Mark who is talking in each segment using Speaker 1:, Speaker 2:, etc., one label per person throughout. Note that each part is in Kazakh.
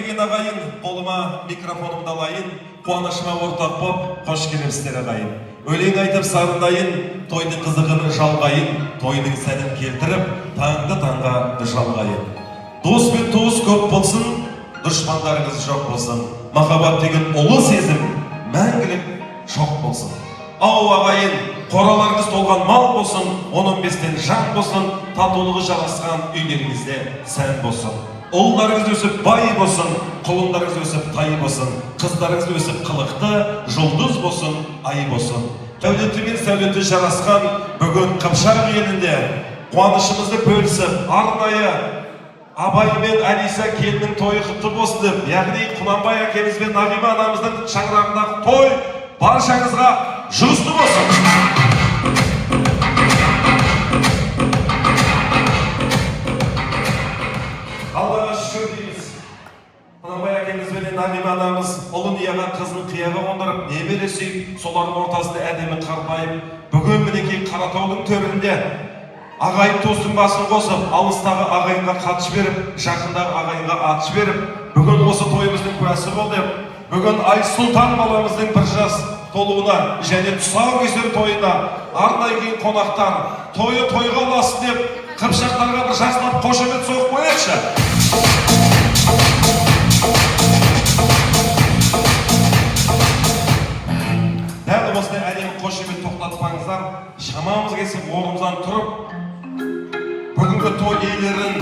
Speaker 1: келген ағайын, қолыма микрофонымды алайын, қуанышыма ортақ боп, қош келіпсіздер ағайын. Өлең айтып сарындайын, тойдың қызығын жалғайын, тойдың сәнін келтіріп, таңды таңға жалғайын. Дос пен туыс көп болсын, дұшпандарыңыз жоқ болсын, махаббат деген ұлы сезім мәңгілік жоқ болсын. Ау ағайын, қораларыңыз толған мал болсын, 15-тен жан болсын, татулығы жарасқан үйлеріңізде сән болсын. Ұлдарыңыз өсіп бай болсын, құлындарыңыз өсіп тай болсын, қыздарыңыз өсіп қылықты, жұлдыз болсын, ай болсын. Дәулеті мен сәулеті жарасқан бүгін Қыпшақ елінде қуанышымызды бөлісіп, арнайы Абай мен Әлиса келіннің тойы құтты болсын деп, яғни Құнанбай әкеміз бен Нағима анамыздың шаңырағындағы той баршаңызға жұғысты болсын. Аллаға шүкір дейміз. Құнанбай әкеміз бен Нағима анамыз ұлын ияға қызын қияға қондырып, немере сүйіп, солардың ортасында әдемі қарпайып, бүгін мінекей Қаратаудың төрінде ағайын туыстың басын қосып, алыстағы ағайынға қатшы беріп, жақындағы ағайынға атшы беріп, бүгін осы тойымыздың куәсі бол деп, бүгін Айсұлтан баламыздың 1 жас толуына және тұсаукесер тойына арнайы келген қонақтар тойы тойға ұласын деп, қыпшақтарға бір жақсылап қошемет соғып қояйықшы. Дәл осындай әдемі қошемет тоқтатпаңыздар, шамамыз келсе орнымыздан тұрып, бүгінгі той иелерін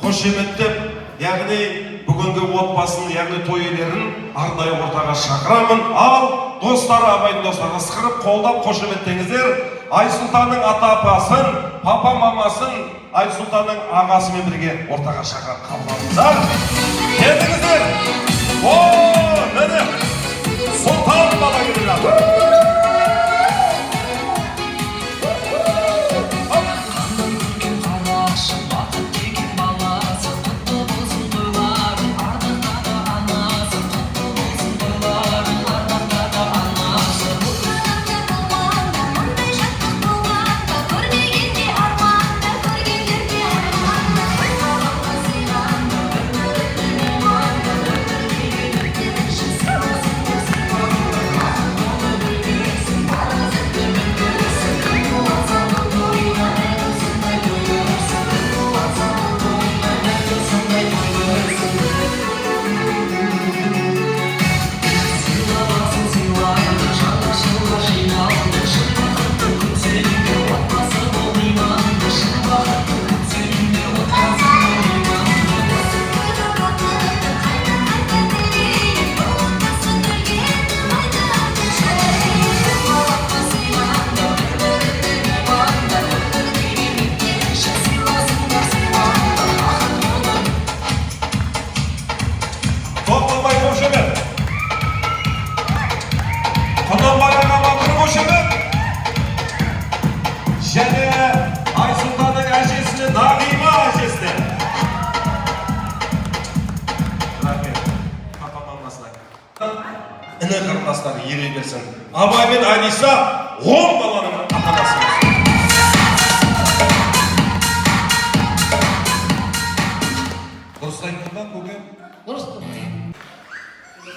Speaker 1: қошеметтеп, яғни бүгінгі отбасын, яғни той иелерін арнайы ортаға шақырамын. Ал достары, Абайдың достары ысқырып, қолдап қошеметтеңіздер. Айсұлтанның ата-апасын, папа-мамасын Айсұлтанның ағасымен бірге ортаға шақырып қабылдаңыздар. Келдіңіздер. Міне Сұлтан бала келе жатыр. Және Айсұлтанның әжесіне Нағима әжесіне. Рахмет. Папа-мамасына. Іні қарындастары ере берсін. Абай мен Әлиса 10 баланың ата-анасы болсын. Дұрыс айттың ба, көке?
Speaker 2: Дұрыс.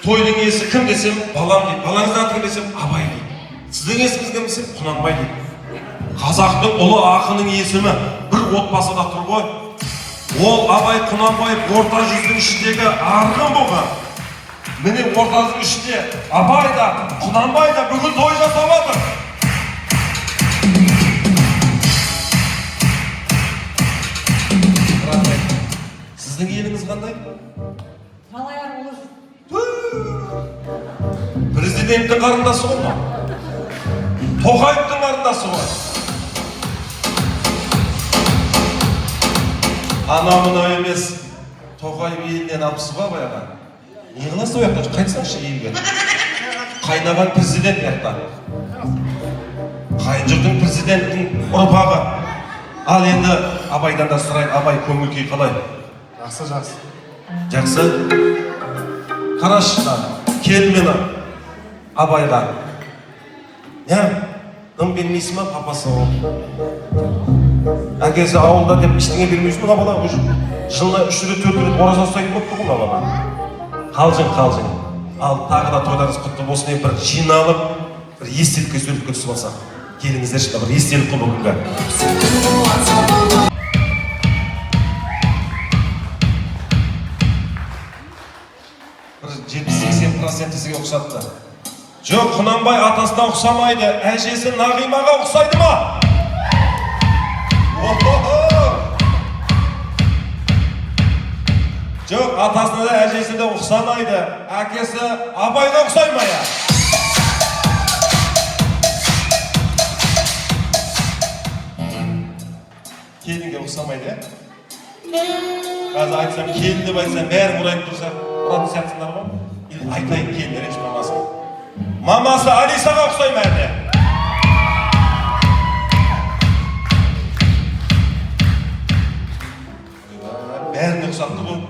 Speaker 1: Тойдың иесі кім десем, балам дейді. Балаңыздың аты кім десем, Абай дейді. Сіздің есіміңіз кім десем, Құнанбай дейді. Қазақтың ұлы ақының есімі бір отбасыда тұр ғой. Ол Абай Құнанбай орта жүздің ішіндегі арғын болған. Міне орта жүздің ішінде Абай да, Құнанбай да бүгін той жасап жатыр. Сіздің еліңіз қандай?
Speaker 2: Қалай арулы?
Speaker 1: Президенттің қарындасы ғой ма? Тоқаевтың қарындасы ғой. Ана-мына емес, Тоқаев елінен апсы ба баяға? Не қыласы ояқтан? Қайтсаңшы елге? Қайнаған президент яқтан. Қайын жұртың президенттің ұрпағы. Ал енді Абайдан да сұрайын, Абай көңіл-күй қалай?
Speaker 3: Жақсы.
Speaker 1: Жақсы? Қарашы, кел мені Абайға. Дым бермейсі ма папасы ол? Әкесі ауылда деп ештеңе бермейсі ма бала? Жылына 3 рет 4 рет ораза ұстайтын болып тұғын бала. қалжың. Ал тағы да тойларыңыз құтты болсын деп бір жиналып, бір естелікке суретке түсіп алсақ. Келіңіздерші, бір естелік қой бүгінгі. Бір 70-80% сізге ұқсатты. Жоқ, Құнанбай атасына ұқсамайды, әжесі Нағимаға ұқсайды ма? Жоқ, атасына да әжесі де ұқсамайды, әкесі Абайға ұқсай ма я? Келінге ұқсамайды, қазір айтсам, келін деп айтсам, бәрі ұрайып тұрса, ұратын сәтсіңдер ғой? Айтайын келіндер еш мамасы. Мамасы Алисаға ұқсай ма әлде? Бәріне ұқсатты бұл.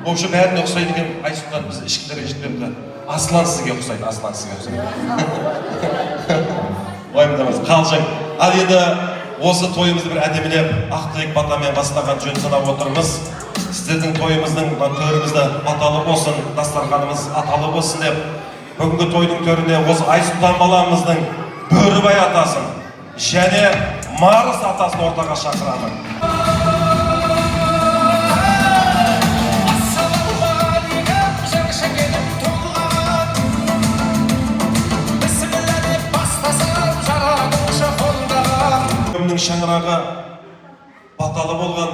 Speaker 1: Вообще бәріне ұқсайды екен, Айсұлтан біз ішкілер ешкілерді. Аслан сізге ұқсайды, Аслан сізге ұқсайды. Ойымдамыз, қалжың. Ал енді осы тойымызды бір әдемілеп, ақтілек батамен бастаған жөн санап отырмыз. Сіздердің тойымыздың төрімізді аталы болсын, дастарханымыз аталы болсын деп, бүгінгі тойдың төріне осы Айсұлтан баламыздың Бөрібай атасын және Марыс атасын ортаға шақырамын. Шаңырағы баталы болған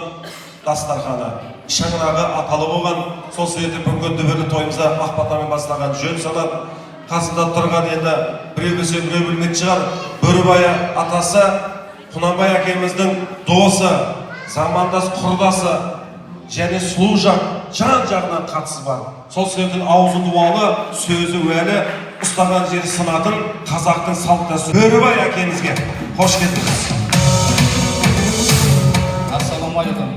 Speaker 1: дастарханы, шаңырағы аталы болған, сол себепті бүгінгі дүбірлі тойымызда ақ батамен бастаған жөн санап, қасында тұрған енді біреу білсе біреу білмейтін шығар, Бөрібай атасы Құнанбай әкеміздің досы, замандас құрдасы және сұлу жан-жағынан қатысы бар. Сол себептен аузы дуалы, сөзі уәлі, ұстаған жері сынатын қазақтың салт дәстүрі Бөрібай әкемізге қош келдіңіз.
Speaker 3: Ассалаумағалейкум.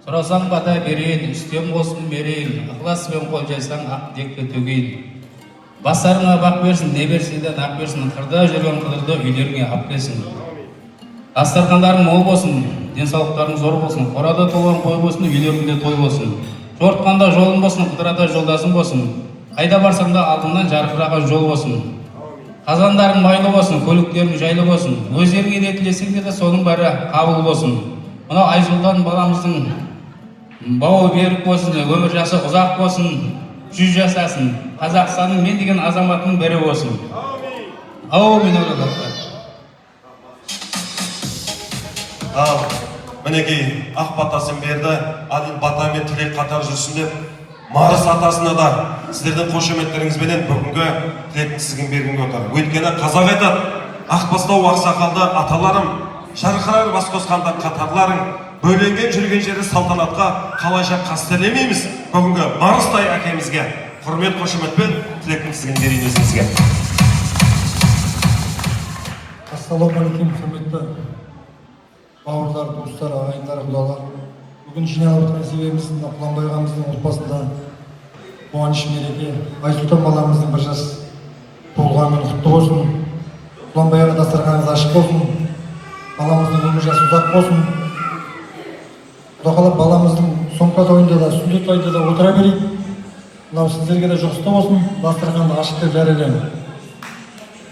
Speaker 3: Сұрасаң бата берейін, үстем болсын берейін, ықыласпен қол жайсаң ақ текті төгейін. Бастарыңа бақ берсін, не берседен ақ берсін, қырда жүрген қыдырды үйлеріңе ап келсін. Дастархандарың мол болсын, денсаулықтарың зор болсын, қорада толған қой болсын, үйлеріңде той болсын. Жортқанда жолың болсын, қыдырада жолдасың болсын. Қайда барсаң да алдыңнан жарқыраған жол болсын. Қазандарың майлы болсын, көліктерің жайлы болсын. Өздеріңе не тілесеңдер де соның бәрі қабыл болсын. Мынау Айсұлтан баламыздың бауы берік болсын, өмір жасы ұзақ болсын, 100 жасасын. Қазақстанның мен деген азаматының бірі болсын. Аумин.
Speaker 1: Ал, мінекей, ақ батасын берді, ал батамен тілек қатар жүрсін деп, Марыс атасына да сіздердің қошеметтеріңізбенен бүгінгі тілектің сізген бергенге отыр. Өйткені қазақ айтады, ақбастау ақсақалды аталарым, жарқырар бас қосқанда қатарларың, бөленген жүрген жері салтанатқа қалайша қастерлемейміз. Бүгінгі Марыстай әкемізге құрмет қошеметпен тілектің сізген берейін өзіңізге.
Speaker 4: Ассалаумағалейкум, құрметті бауырлар, достар, ағайындар, құдалар. Бүгін жиналып отырған себебіміз Құнанбай ағамыздың отбасында қуаныш мереке. Айсұлтан баламыздың бір жас толғанымен құтты болсын. Құнанбай аға дастарханыңыз ашық болсын. Баламыздың өмір жасы ұзақ болсын. Құда қалап баламыздың соңғы тойында да, сүндет тойында да отыра берейік. Мынау сіздерге де жұғысты болсын. Дастарханды ашық деп жариялаймын.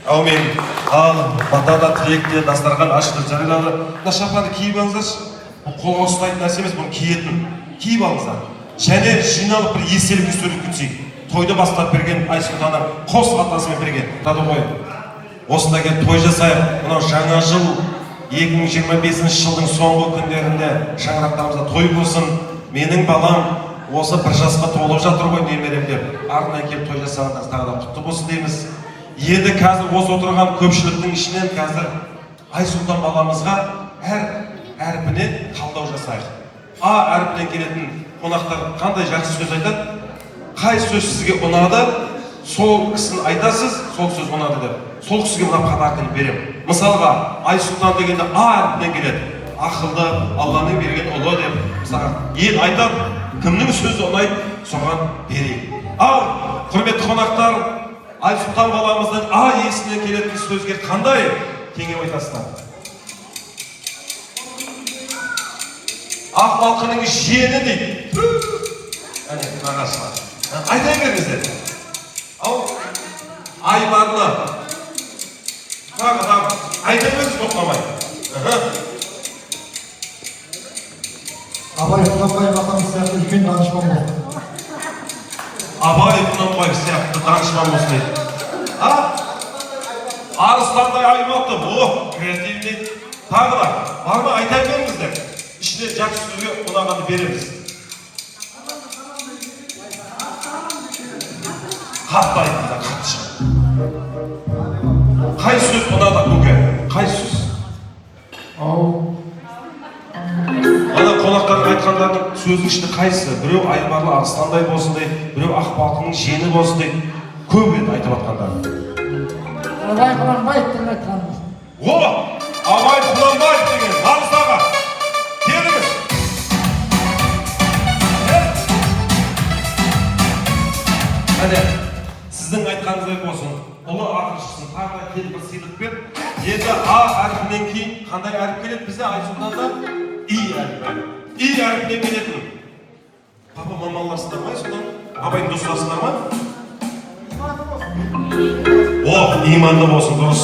Speaker 1: Аумин. Ал, батада тілекте дастархан ашық деп жариялады. Мына шапанды киіп алыңыздаршы. Қолға ұстайтын нәрсе емес, бұны киетін. Киіп алыңыздар. Және жиналып бір естелік суретке түсейік. Тойды бастап берген Айсұлтанның қос атасымен бірге. Тады ғой. Осында келіп той жасайық. Мынау жаңа жыл 2025 жылдың соңғы күндерінде шаңырақтарымызда той болсын. Менің балам осы бір жасқа толып жатыр ғой немерем деп. Артынан келіп той жасағандар тағы да құтты болсын дейміз. Енді қазір осы отырған көпшіліктің ішінен қазір Айсұлтан баламызға әрпіне талдау жасайық. А әрпінен келетін қонақтар қандай жақсы сөз айтады? Қай сөз сізге ұнады? Сол кісіні айтасыз, сол сөз ұнады деп. Сол кісіге мына подарканы беремін. Мысалға, Айсұлтан дегенде А әрпінен келеді. Ақылды, Алланың берген ұлы деп. Мысалға, ел айтады, кімнің сөзі ұнайды, соған берейік. Ал, құрметті қонақтар, Айсұлтан баламыздың А есінен келетін сөзге қандай кеңес айтасыздар? Ақ балқының жиені дейді. Әне, нағашылар. Айта беріңіздер. Ау, Айбарлы. Тағы. Айта беріңіз тоқтамай.
Speaker 4: Абай Құнанбаев ағамыз сияқты үлкен данышпан болды.
Speaker 1: Абай Құнанбаев сияқты данышпан болсын дейді. Арыстандай аймақты, креативный. Тағы да, бар ма айта беріңіздер. Ішіне жақсы сөзге ұнағанды береміз. Қатты айтыңыздар, қатты шығын. Қай сөз ұнады көке? Қай сөз? Ана қонақтардың айтқандардың сөзінің ішінде қайсы? Біреу Айбарлы Арыстандай болсын дейді, біреу Ақбалқының жиені болсын дейді. Көп еді айтып атқандар.
Speaker 2: Абай Құнанбаевтың айтқанымыз.
Speaker 1: Абай Құнанбаев деген Арыс аға. Келіңіз. Әне, сіздің айтқаныңыздай болсын. Ұлы ақыршысын тағы да келіп бір сыйлық бер. Енді А әрпінен кейін қандай әріп келеді бізде Айсұлтанда? И әрпі. И әрпінен келетін. Папа мамаларсыңдар ма Айсұлтан? Абайдың достарсыңдар ма? Иманды болсын, дұрыс.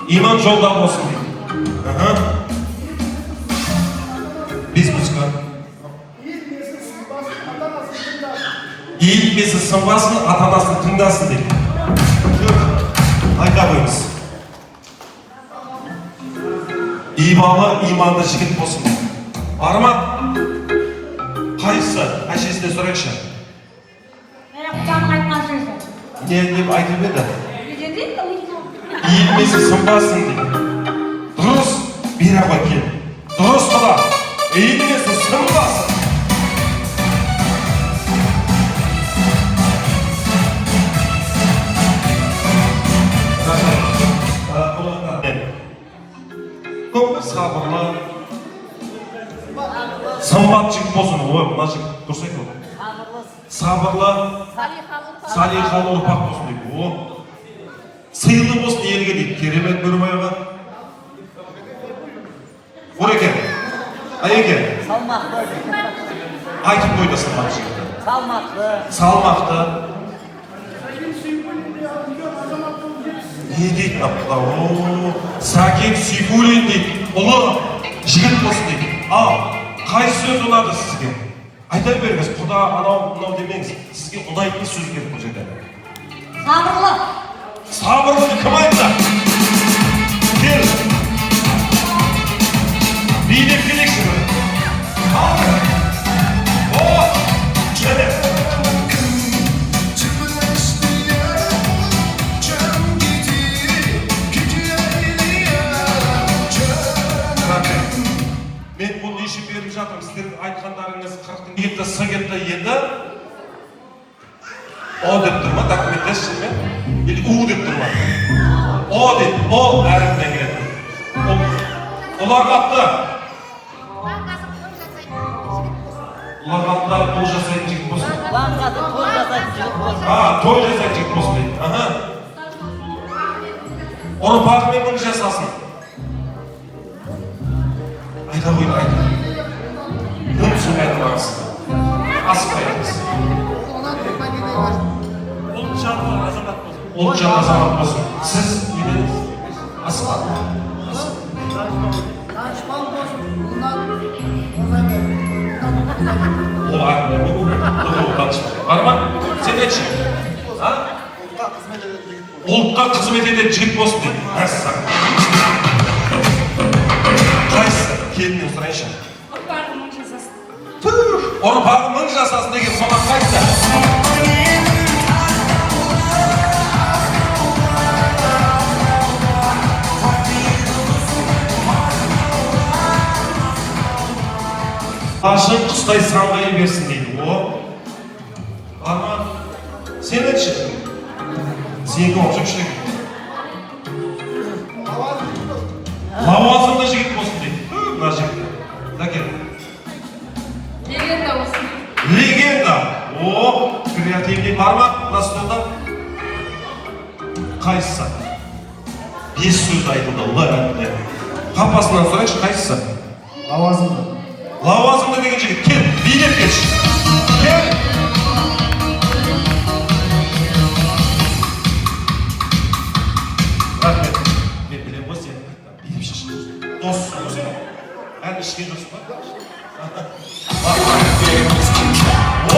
Speaker 1: Иман жолда болсын дейді. Беспуска. Иілмесі сынбасын, ата-анасын тыңдасын дейді. Айта қойыңыз. Ибалы, иманды жігіт болсын. Бар ма? Қайсы? Әшесіне сұрайықшы.
Speaker 2: Құтаның айтқан сөзі.
Speaker 1: Не деп айтып еді?
Speaker 2: Деді?
Speaker 1: Иілмесі сынбасын дейді. Дұрыс, бері қой кел. Дұрыс қыла. Иілмесі сынбасын. Көп сабырлы. Сымбат жігіт болсын. Мына жігіт дұрыс айтып отыр. Сабырлы. Салихалы ұрпақ болсын дейді. Сыйлы болсын елге дейді. Керемет Бөрібай аға. Ореке. Айеке.
Speaker 5: Салмақты.
Speaker 1: Айтып қойды сымбат жігіті. Салмақты. Не дейді апта? Сәкен Сейфуллин дейді. Ұлы жігіт болсын дейді. Қай сөз ұнады сізге? Айта беріңіз, құда анау демеңіз. Сізге ұнайтын сөз керек бұл жерде.
Speaker 2: Сабырлы.
Speaker 1: Сабырлы кім айтты? Кел. Билеп келекші бір. Және. Мен бұл неше беріп жатырмын, сіздердің айтқандарыңыз 40-тың кетті, сы кетті енді. О деп тұр ма, документтесі шынымен? Или У деп тұр ма? О деп, О әріппен келеді. Олар қапты. Олар қапты, бұл жасайтын жігіт болсын. Той жасайтын жігіт болсын дейді. Ұрпағымен бұл жасасын. Айта қойды, айта. Үнсін айтылмаңыз. Асықпай айтыңыз. Ұлт жан азамат болсын. Сіз неден асықпа. Ол айтылмай ме бұл? Бұл данышпан. Бар ма? Сен айтшы. Ұлтқа қызмет ететін жігіт болсын дейді. Қайсы? Келінен сұрайыншы.
Speaker 2: Ұрпағы мың жасасын.
Speaker 1: Ұрпағы мың жасасын деген соған қайсы? Ашын құстай самғай берсін дейді. Барма, сен айтшы. Сенгі оқшы күшті. Лауазымды жігіт болсын дейді. Мына жігіт. Дәкен.
Speaker 2: Легенда болсын.
Speaker 1: Легенда. Креативный барма, мына столда. Қайсысы? 5 сөз айтылды, ұлы әріпте. Қапасынан сұрайыншы, қайсысы?
Speaker 4: Лауазымды.
Speaker 1: Лауазымды деген жігіт, кел, билеп келші. Кел. Рахмет. Мен білем ғой сен билеп шеш. Доссың ғой сен. Әлі ішкен жоқсың ба? О!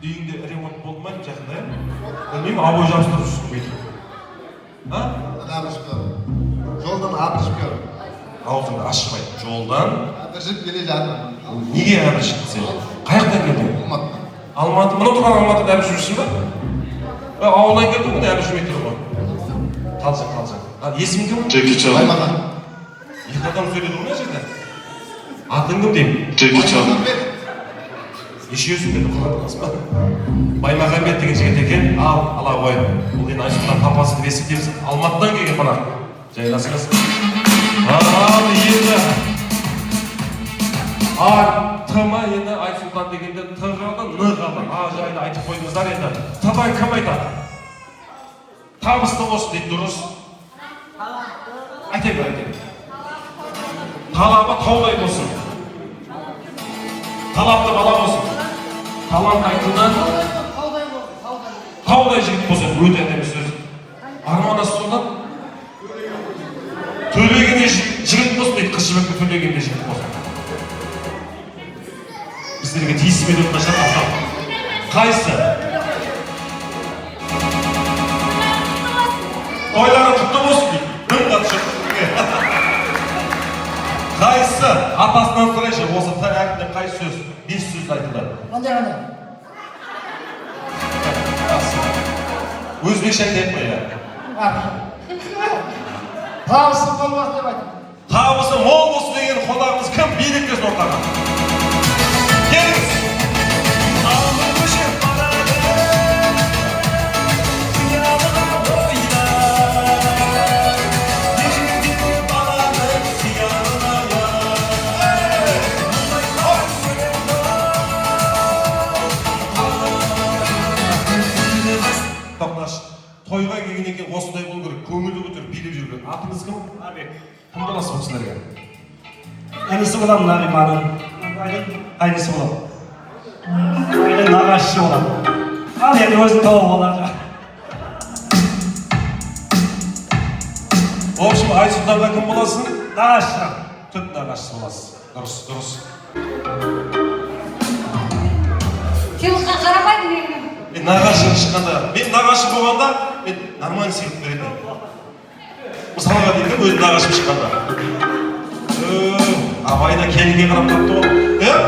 Speaker 1: Үйіңде ремонт болды ма жақында? Білмеймін, абой жабыстырып жүрсің бүйтіп.
Speaker 5: Жолдан абыржып көр.
Speaker 1: Аузыңды ашпай, жолдан.
Speaker 5: Абыржып келе жатырмын.
Speaker 1: Неге әбіршің сен? Қаяқтан келдің?
Speaker 5: Алматыдан.
Speaker 1: Алматы, мұны тұрған Алматыда әбіршіп жүрсің ба? Ауылдан келдің мұны әбіршіп еттің ғой. Қалжың. Есімің кім?
Speaker 6: Джеки Чан.
Speaker 5: Баймахан.
Speaker 1: Екі адам сөйледі ғой жерде. Атың кім деймін?
Speaker 6: Джеки Чан.
Speaker 1: Нешеуісің деді құратыңыз ба? Баймағамбет деген жігіт екен, ала ғой. Бұл енді Айсұлтан папасы деп есептейміз. Алматыдан келген қонақ. Жайласыңыз. Ал енді. Тыма енді Айсұлтан дегенде Т қалды, Н қалды. Жайлы айтып қойдыңыздар енді. Тыдан кім айтады? Табысты болсын дейді, дұрыс. Айтайын. Талабы таудай болсын. Талапты бала болсын. Талант айтылдан таудай жігіт болсын. Өте әдемі сөз. Арманасы содан төлегенде жігіт болсын дейді. Қыз жібекті төлегенде жігіт болсын. Біздерге тиісімен өтті жатыр. Қайсы? Тойлары құтты болсын дейді. Үн қатшы. Қайсы? Атасынан сұрайшы, осы Т әрпінен қай сөз? 5 сөз айтылды.
Speaker 2: Қандай?
Speaker 1: Өзбекше айтайық па я?
Speaker 4: Табысы болмас деп айтты.
Speaker 1: Табысы мол болсын деген қонағымыз кім? Биліктесін ортаға. Келіңіз! Тойға келгеннен кейін осындай болу керек, көңілді көтеріп билеп жүрген. Атыңыз кім?
Speaker 7: Арбек.
Speaker 1: Кім боласыз бұл кісілерге?
Speaker 7: Інісі боламын Нағиманың. Айнысы боламын. Айның нағашысы боламын. Ал енді өзің тауып оларға.
Speaker 1: В общем, Айсұлтанға кім боласың?
Speaker 7: Нағашы.
Speaker 1: Түп нағашысы боласыз. Дұрыс.
Speaker 2: Сыйлыққа қарамайды менің.
Speaker 1: Мен нағашың шыққанда, мен нағашы болғанда, мен нормальный сыйлық беретін. Мысалға деймін, өзім нағашым шыққанда. Абайда келінге қарап тапты ғой.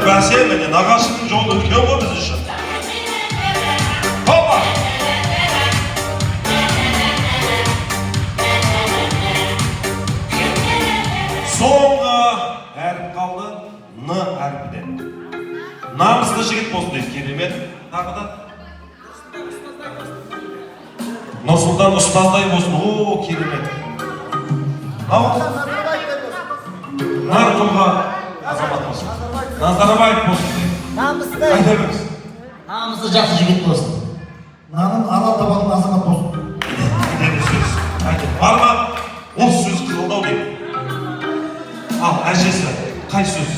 Speaker 1: Бәсе, міне нағашының жолы үлкен ғой біз үшін. Опа! Соңғы әріп қалды, Н әрпіден. Намысты жігіт болсын дейді, керемет. Тағы да. Нұрсұлтан ұстаздай болсын, о, керемет. Нарқұлға азамат болсын. Назарбаев болсын дейді.
Speaker 8: Намысты.
Speaker 1: Айта беріңіз.
Speaker 8: Намысы жақсы жігіт болсын.
Speaker 4: Нанын ала табатын азамат болсын.
Speaker 1: Әдемі сөз. Бар ма? Осы сөз қырылдау дейді. Ал, әжесі, қай сөз?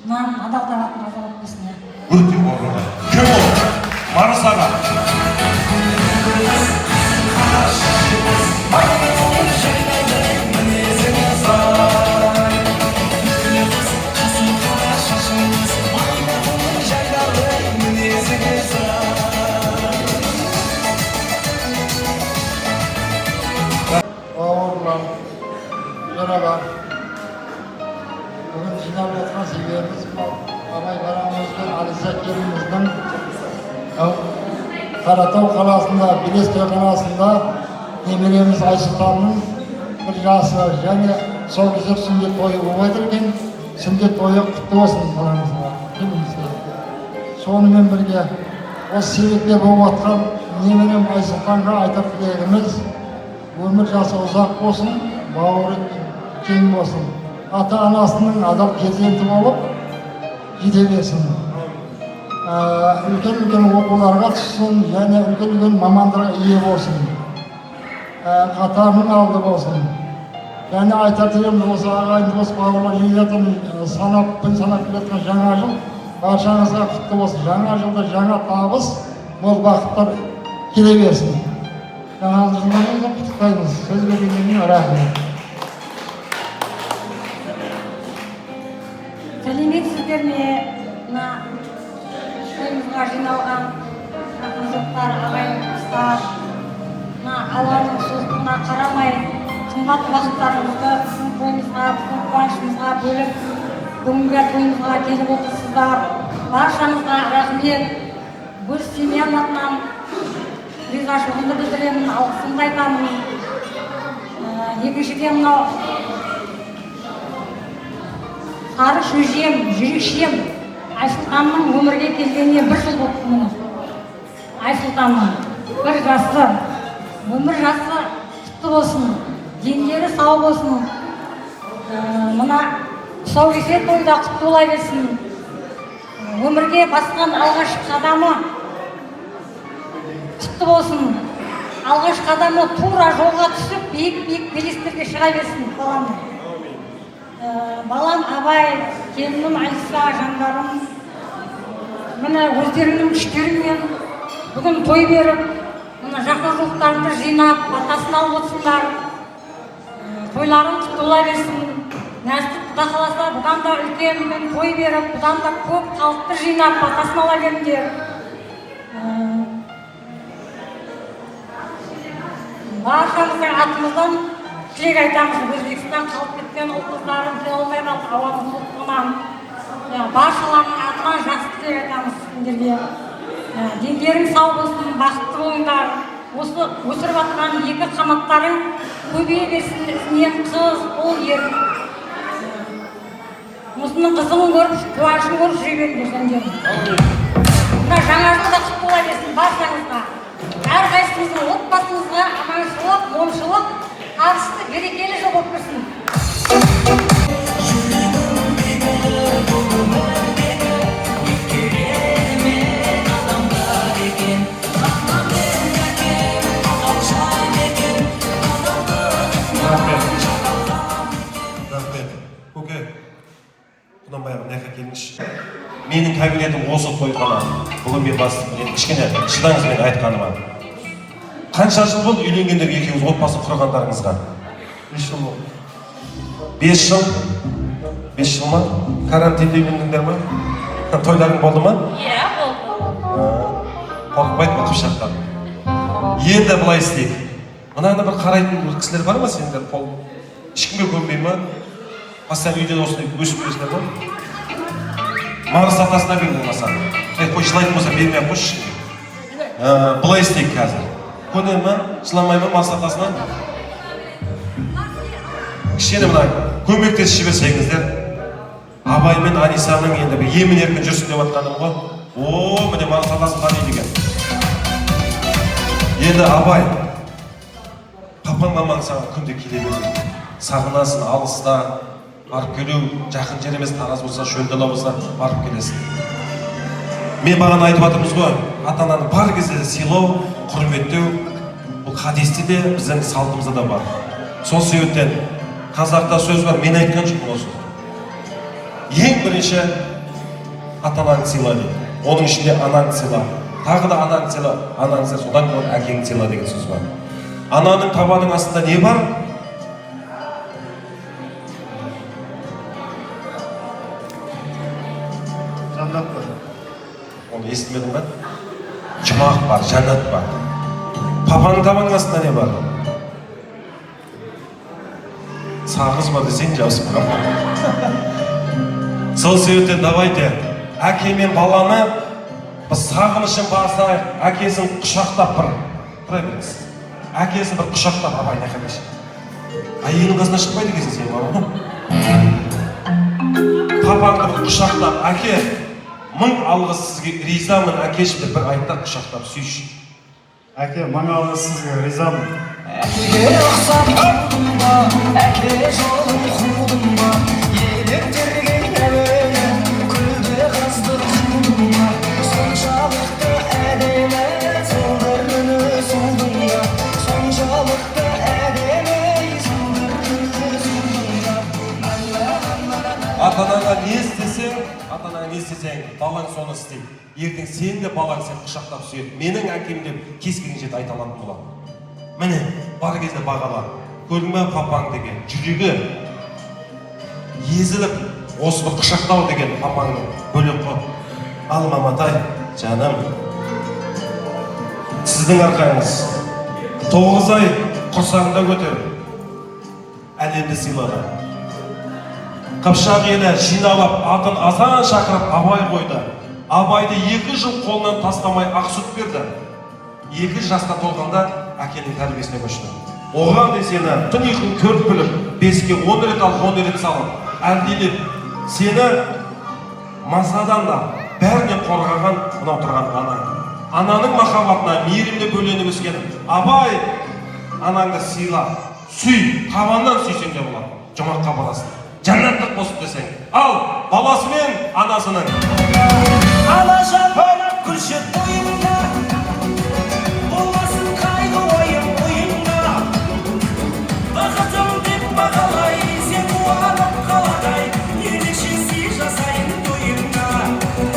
Speaker 2: Нан адал табатын азамат болсын я.
Speaker 1: Өте орынға. Кім ол? Марыс аға.
Speaker 4: Бауырлар, жыраға. Бүгін жинап жатқан себебіміз Абай Барамыздың, Алиса келіміздің Қаратау қаласында, Белес тойханасында немереміз Айсұлтанның бір жасы және сол кезде сүндет тойы болып жатыр екен. Сүндет тойы құтты болсын баламызға, келімізге. Сонымен бірге осы себепте болып жатқан немерем Айсұлтанға айтар тілегіміз өмір жасы ұзақ болсын, бауыры кең болсын. Ата-анасының адал перзенті болып жете берсін. үлкен оқуларға түссін және үлкен мамандарға ие болсын. Қатарының алды болсын. Және айтар дегеніміз осы ағайынды осы бауырлар елетін күн санап келеткен жаңа жыл баршаңызға құтты болсын. Жаңа жылда жаңа табыс, мол бақыттар келе берсін. Жаңа жылдарыңызды құттықтаймыз. Сөз бергеннен рахмет.
Speaker 2: Сәлеметсіздер ме? Мына тойымызға жиналған жақын жұрттар, ағайын туыстар, мына ауаның суықтығына қарамай қымбат уақыттарыңызды біздің тойымызға, біздің қуанышымызға бөліп, бүгінгі тойымызға келіп отырсыздар. Баршаңызға рахмет. Өз семьям атынан ризашылығымды білдіремін, алғысымды айтамын. Екіншіден мынау сары шөжем, жүрекшем Айсұлтанның өмірге келгеніне 1 жыл болды міне. Айсұлтанның 1 жасы, өмір жасы құтты болсын, дендері сау болсын. Мына тұсаукесер тойда құтты бола берсін. Өмірге басқан алғашқы қадамы құтты болсын. Алғашқы қадамы тура жолға түсіп, биік белестерге шыға берсін баламның. Балам Абай, келінім Айса, жандарым, міне өздерінің күштерімен бүгін той беріп, міне жақын жұрттарыңды жинап, батасын алып отырсыңдар. Тойларың құтты бола берсін. Нәсіп Құда қаласа бұдан да үлкен той беріп, бұдан да көп халықты жинап, батасын ала беріңдер. Баршамыздың атымыздан тілек айтамыз. Өзбекстан қалып кеткен ұл-қыздарын келе алмай қалды ауаның суықтығынан. Баршаларының атынан жақсы тілек айтамыз сендерге. Дендерің сау болсын, бақытты болыңдар. Осы өсіріп жатқан 2 қанаттарың көбейе берсін, ізінен қыз, ұл, ер. Осының қызығын көріп, қуанышын көріп жүре беріңдер сендер. Мына жаңа жылда құтты бола берсін баршаңызға. Әрқайсымыздың отбасымызға аманшылық, момшылық, табысты, берекелі жыл болып көрсін.
Speaker 1: Рахмет. Көке, бұдан баяғы мына жаққа келіңізші. Менің кабинетім осы той ғана. Бүгін мен бастым. Енді кішкене шыдаңыз мен айтқаныма. Қанша жыл болды үйленгендер екеуіңіз отбасын құрғандарыңызға?
Speaker 4: 5 жыл болды.
Speaker 1: 5 жыл? 5 жыл ма? Карантинде үйлендіңдер ма? Тойларың болды ма?
Speaker 2: Иә, болды.
Speaker 1: Қорқпайды ма қыпшақтар? Енді былай істейік. Мынаны бір қарайтын кісілер бар ма сендер? Ешкімге көнбей ма? Постоянно үйде осындай өсіп бересіңдер ма? Марыс атасына бер болмаса. Қой жылайтын болса бермей-ақ қойшы. Былай істейік қазір. Көне ма? Жыламай ма Марыс атасына? Кішкене мына көмектесіп жіберсеңіздер. Абай мен Анисаның енді бір емін-еркін жүрсін деп жатқаным ғой. Міне Марыс атасын таниды екен. Енді Абай, папаң мамаң саған күнде келе береді. Сағынасың, алыста, барып келу, жақын жер емес, Тараз болса, Шөлдала болса, барып келесің. Мен бағана айтып жатырмыз ғой, ата-ананы бар кезде сыйлау, құрметтеу, бұл хадисте де, біздің салтымызда да бар. Сол себептен қазақта сөз бар, мен айтқан жоқпын осы. Ең бірінші ата-анаңды сыйла дейді. Оның ішінде анаңды сыйла. Тағы да анаңды сыйла, анаңды содан кейін әкеңді сыйла деген сөз бар. Ананың табаның астында не бар?
Speaker 4: Жаннат бар.
Speaker 1: Оны естімедің ба? Жұмақ бар, жаннат бар. Папаның табаның астында не бар? Сағыз бар десең жауысып бар. Сол себептен давайте әке мен баланы біз сағынышын басайық, әкесін құшақтап тұра беріңіз. Әкесін бір құшақтап, Абай не қадеш. Әйелің қасына шықпайды екенсің сен бар ма? Папаңды бір құшақтап, әке, 1000 алғыс сізге ризамын, әкешім деп бір айтта құшақтап сүйші.
Speaker 4: Әке, 1000 алғыс сізге ризамын.
Speaker 6: Әкеге ұқсап болдым ба, әке жолын қудым ба, еліктірген әуені күлді қызды қудым ба.
Speaker 1: ата-анаға не істесең, балаң соны істейді. Ертең сен де балаң сен құшақтап сүйеді. Менің әкем деп кез келген жерде айта алатын болады. Міне, бар кезде бағала. Көрдің бе папаң деген жүрегі езіліп, осы бір құшақтау деген папаңның бөлек қой. Ал маматай, жаным, сіздің арқаңыз 9 ай құрсағында көтеріп, әлемді сыйлады. Қыпшақ елі жиналып, атын азан шақырып Абай қойды. Абайды 2 жыл қолынан тастамай ақ сүт берді. 2 жасқа толғанда әкенің тәрбиесіне көшті. Оған сені түн ұйқың көріп біліп, 5-ке 10 рет алып, 10 рет салып, әлдилеп, сені мазадан да бәрінен қорғаған мынау тұрған ана. Ананың махаббатына мейірімді бөленіп өскен Абай, анаңды сыйла, сүй, табаннан сүйсең де болады. Жұмаққа барасың. Жәннаттық болсын десең. Ал баласы мен анасының.
Speaker 6: Алажан ойнап күлші тойыңда, болмасын қайғы ойым ойыңда. Бақытым деп бағалай, сен қуанып қаладай, ерекше сый жасайын тойыңда.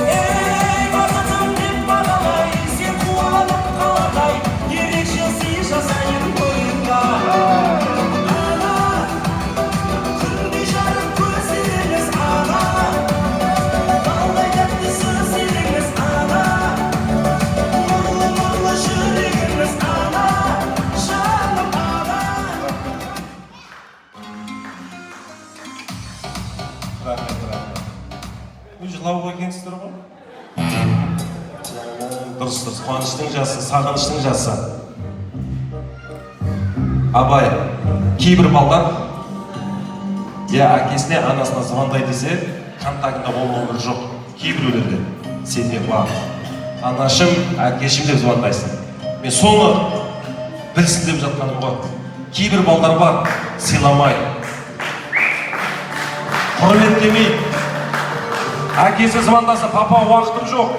Speaker 6: Ей, бақытым деп бағалай, сен қуанып қаладай, ерекше сый жасайын тойыңда.
Speaker 1: Жылауға екенсіздер ғой? Дұрыс, қуаныштың жасы, сағыныштың жасы. Абай, кейбір балдар, әкесіне, анасына звондай десе, контактында ол номер жоқ. Кейбіреулерде сенде бар. Анашым, әкешім деп звондайсың. Мен соны білсін деп жатқаным ғой. Кейбір балдар бар, сыйламай, құрметтемей. Әкесі звондаса, папа уақытым жоқ,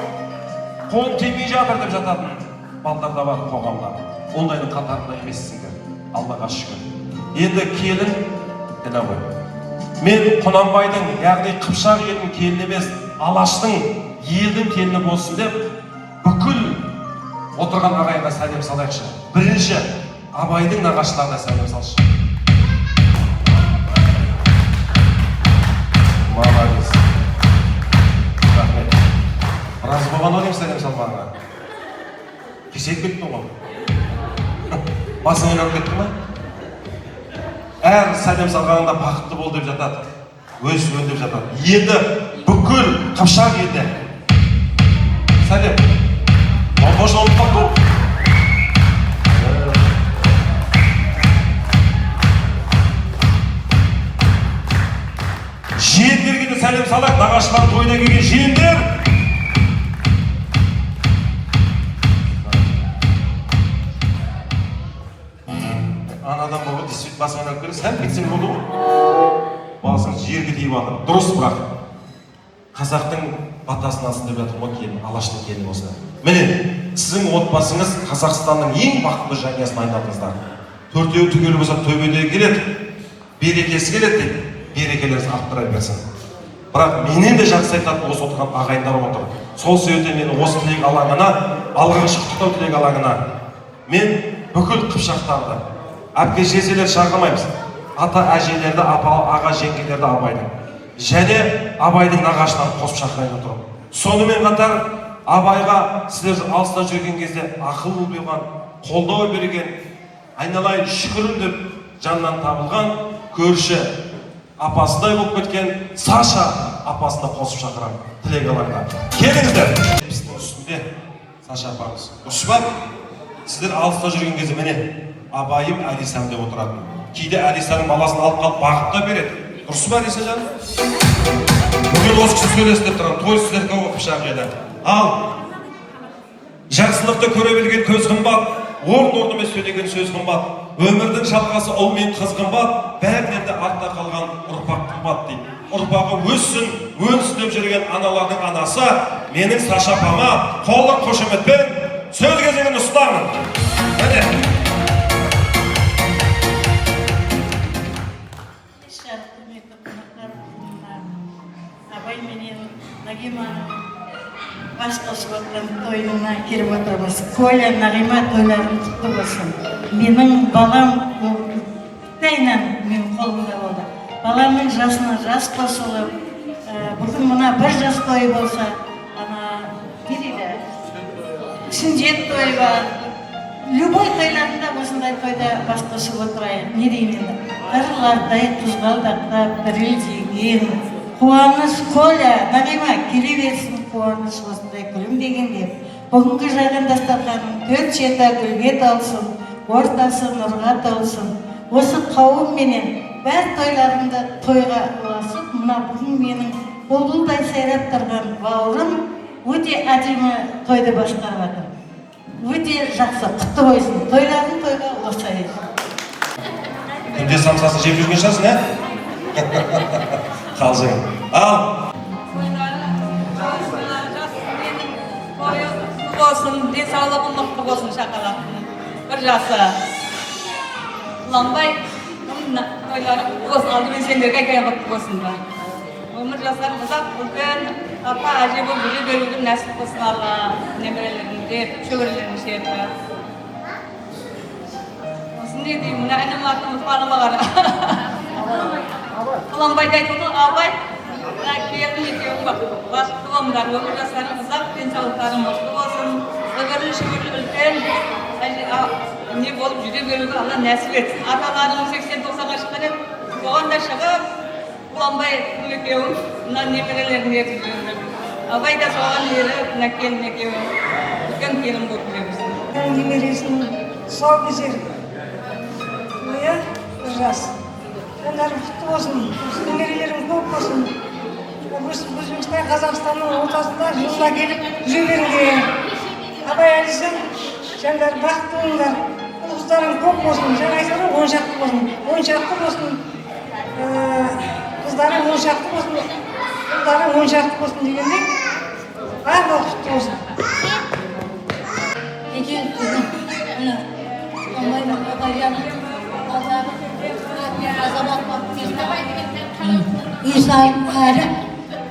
Speaker 1: қолым тимей жатыр деп жататын балдар да бар қоғамда. Ондайдың қатарында емессіңдер, Аллаға шүкір. Енді келін, ғой. Мен Құнанбайдың, яғни Қыпшақ елдің келіні емес, Алаштың елдің келіні болсын деп, бүкіл отырған ағайынға сәлем салайықшы. Бірінші, Абайдың нағашыларына сәлем салшы. Молодец. Разы болған ойым сәлем салмағына. Кесек кеттің ғой. Басың айналып кетті ма? Әр сәлем салғанында бақытты бол деп жатады. Өз өндеп жатады. Енді бүкіл Қыпшақ елде сәлем. Қош ұмытпақ бол. Жиендерге де сәлем салайық. Нағашылар тойына келген жиендер. Анадан болды, действительно басың айналып келе, сәл кетсең болды ғой. Басың жерге тиіп алды. Дұрыс, бірақ қазақтың батасын алсын деп жатыр ғой келін, Алаштың келіні осы. Міне, сіздің отбасыңыз Қазақстанның ең бақытты жанұясына айналдыңыздар. Төртеуі түгелі болса төбеде келеді, берекесі келеді дейді. Берекелеріңіз арттыра берсін. Бірақ менен де жақсы айтатын осы отырған ағайындар отыр. Сол себептен мен осы тілек алаңына, алғашқы құттықтау тілек алаңына мен бүкіл қыпшақтарды, әпке жеселер шақырмаймыз. Ата әжелерді, аға жеңгелерді Абайдың. Және Абайдың нағашыларын қосып шақырайын отырып. Сонымен қатар Абайға сіздер алыста жүрген кезде ақыл берген, қолдау берген, айналайын шүкірім деп жаннан табылған көрші апасындай болып кеткен Саша апасына қосып шақырам тілек алаңға. Келіңіздер. Біздің үстінде Саша апамыз. Дұрыс па? Сіздер алыста жүрген кезде міне Абайым Әлисам деп отыратын. Кейде Әлисаның баласын алып қалып бағытта береді. Дұрыс па Әлиса жаным? Бүгін осы кісі сөйлесін деп тұрған. Той сіздерге Қыпшақ еді. Ал жақсылықты көре білген көз қымбат, орын-орнымен сөйлеген сөз қымбат, өмірдің шалғасы ұл мен қыз қымбат, бәрінен де артта қалған ұрпақ қымбат дейді. Ұрпағы өссін, өнсін деп жүрген аналардың анасы, менің Саша апама қолдық қошеметпен сөз кезегін ұстамын. Міне.
Speaker 2: өткізіп жатқан тойына келіп отырмыз. Коля, Нағима тойларың құтты болсын. Менің балам Тайнан менің қолымда болды. Баламның жасына жас қосылып, бүгін мына бір жас той болса, не дейді, сүндет той бар. Любой тойларында осындай тойда бас қосып отырайық. Не деймін енді? Қырлардай қызғалдақтап, дірілдеген, қуаныш Коля, Нағима келе берсін қуаныш осындай күлімдегенде. Бүгінгі жайған дастарханың 4-7 гүлге толсын, ортасы нұрға толсын. Осы қауымменен бәр тойларында тойға ұласып, мына бүгін менің бұлбұлдай сайрап тұрған бауырым өте әдемі тойды басқарып жатыр. Өте жақсы, құтты болсын. Тойларын тойға ұласайық.
Speaker 1: Күнде самсасын жеп жүрген шығарсың, ә? Қалжың. Ал!
Speaker 9: Болсын, денсаулығы мықты болсын шақалақтың. Бір жасы. Құланбай, тойларым болсын, алдымен сендерге құтты болсын ба. Өмір жастарым ұзақ үлкен, апа, әже болып жүре беруді нәсіп болсын Алла, немерелеріңде, шөберелерің шерді. Осын не деймін, мұна әнім артымыз бағыма қара. Құланбайды айтылды, Абай, келін екеуің бақытты болыңдар, өмір жастарым ұзақ, денсаулықтарың мықты болсын, шөберлі үлкен, не болып жүре беруді Алла нәсіп етсін. Аталарың 80-90-ға шыққан еді, оған да шығып, Құланбай екеуің, мына немерелерін ертіп жүрді. Абай да соған еріп, мына келін екеуің, үлкен келін болып жүре берсін.
Speaker 2: Немересін сау кезер. Иә, бір жас. Жандарың құтты болсын, немерелерің көп болсын. Өзбекстан, Қазақстанның ортасында жылда келіп жүре беріңдер. Абай әлісің, жандар бақытты болыңдар. Қыздарың көп болсын, жаңа айтады 10 шақты болсын. 10 шақты болсын. Қыздарың 10 шақты болсын. Қыздарың 10 шақты болсын дегенде барлығы құтты болсын.
Speaker 10: Екен күздің, мұны Құланбайдың Абайжанның алдағы азамат бапкерді үй сайын әрі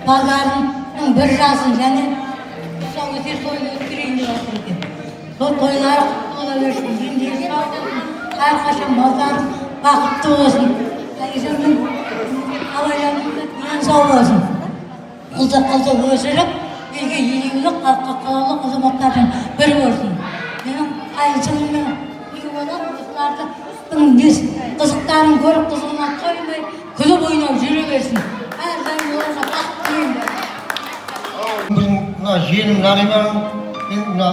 Speaker 10: балдарының бір жасын және сол өтер тойды өткерейін деп жатыр екен. Сол тойлары құтты бола берсін, дендегі сау болсын, әрқашан балдарың бақытты болсын. Әйгізімнің Абайжанның ең сау болсын. Қызды өсіріп, елге елеулі қалалы азаматтардың бірі болсын. Менің Айгізімнің үйі болып, осылардың қызықтарын көріп қызығына қоймай, күліп ойнап жүре берсін. Әрдайым оларға бақыт тілеймін.
Speaker 4: Біздің мына жиенім Нағиманың, мына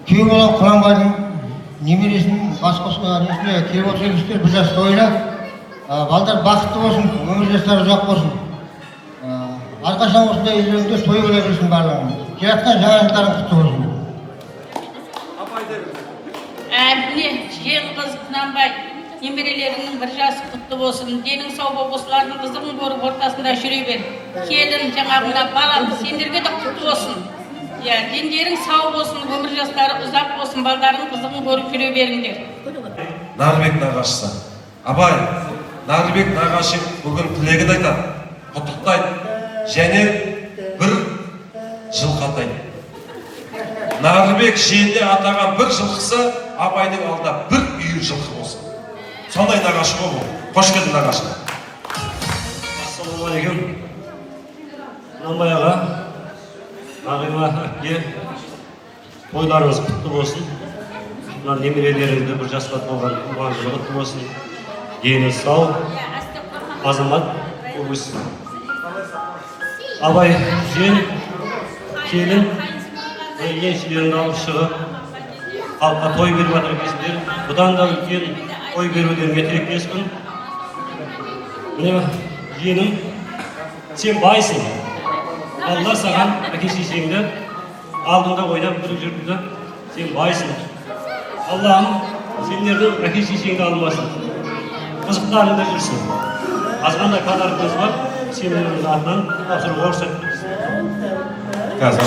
Speaker 4: күйеу бала Құланбайдың немересінің несіне келіп отырғандар бір жас тойына. Балдар бақытты болсын, өмір жастары ұзақ болсын. Әрқашан осындай үйлерінде той бола берсін барлығын. Келатқан жаңалықтарың құтты болсын.
Speaker 9: Міне, жиен қыз Құнанбай, немерелеріңнің бір жасы құтты болсын, денің сау болып осылардың қызығын көріп ортасында жүре бер. Келін, жаңағына балам, сендерге де құтты болсын. Дендерің сау болсын, өмір жастары ұзақ болсын, балдарың қызығын көріп жүре беріңдер.
Speaker 1: Нарбек нағашысы. Абай, Нарбек нағашы бүгін тілегін айтады, құттықтайды, және бір жылқы атайды. Нарбек жиенде атаған бір жылқысы Абайдың алдында бір үйір жылқы болсын. Сондай нағашы бол. Қош келдің нағашы.
Speaker 7: Ассалаумағалейкум. Құнанбай аға, Нағима әпке, тойларыңыз құтты болсын. Мына немерелеріңізді бір жасқа толған туған жылы құтты болсын. Дені сау, азамат өссін. Абай жиен, келін, еншілерін алып шығып, халыққа той беріп жатыр екенсіңдер. Бұдан да үлкен той беруден тілектеспін. Міне жиенім, сен байсың. Алла саған әке-шешеңді алдында ойнап тұрып жүрді. Сен байсың. Аллахым сендердің әке-шешеңді алмасын. Қызықтарыңда жүрсін. Азғандай қадарыңыз бар. Сенің атынан тапсырып орсақ.
Speaker 1: Қазір.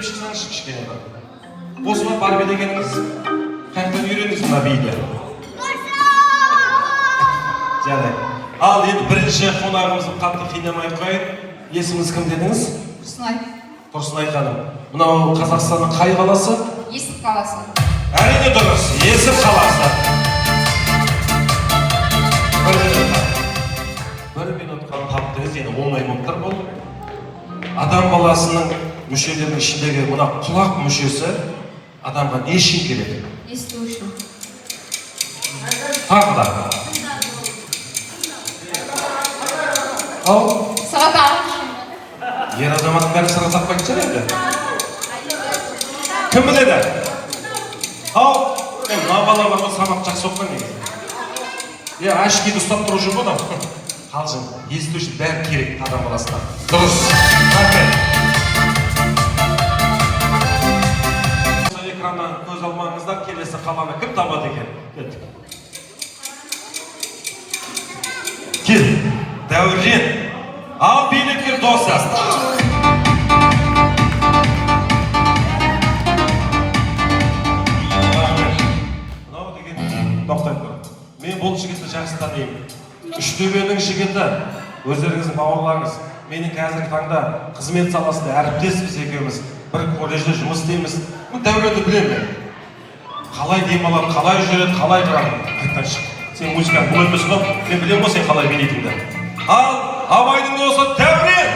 Speaker 1: билеп шықсаңызшы кішкене бір. Осы ма барбе дегеніңіз? Қайтадан үйреніңіз мына биді. Жарайды. Ал енді бірінші қонағымызды қатты қинамай қойын. Есіміңіз кім дедіңіз?
Speaker 9: Тұрсынай.
Speaker 1: Тұрсынай ханым. Мынау Қазақстанның қай қаласы?
Speaker 9: Есік қаласы.
Speaker 1: Әрине дұрыс. Есік қаласы. Бір минутқа таптыңыз, енді оңай болып тұр бұл. Адам баласының мүшелерінің ішіндегі мына құлақ мүшесі адамға не үшін керек?
Speaker 9: Есту үшін.
Speaker 1: Тағы да. Ал?
Speaker 9: Саға тағып үшін.
Speaker 1: Ер азаматтың бәрі сыра тақпайтын шығар енді. Кім біледі? Ал? Мына балаларға сабақ жақсы оқыған негізі. Ашкиді ұстап тұру үшін бұдан. Қалжың, есту үшін бәрі керек адам баласына. Дұрыс. Рахмет. Экраннан көз алмаңыздар, келесі қаланы кім табады екен? Кел, Дәурен. Ал билікер досы. Мынау деген тоқтай тұр. Мен бұл жігітті жақсы танимын. Үштөбенің жігіті, өздеріңіздің бауырларыңыз. Менің қазіргі таңда қызмет саласында әріптеспіз екеуміз. Бір колледжде жұмыс істейміз. Бұл Дәуренді білемін. Қалай демалады, қалай жүреді, қалай тұрады. Қайттан шық. Сен музыканы бұл өтмесін ғой, мен білем ғой сен қалай билейтінді. Ал абайдың досы Дәурен!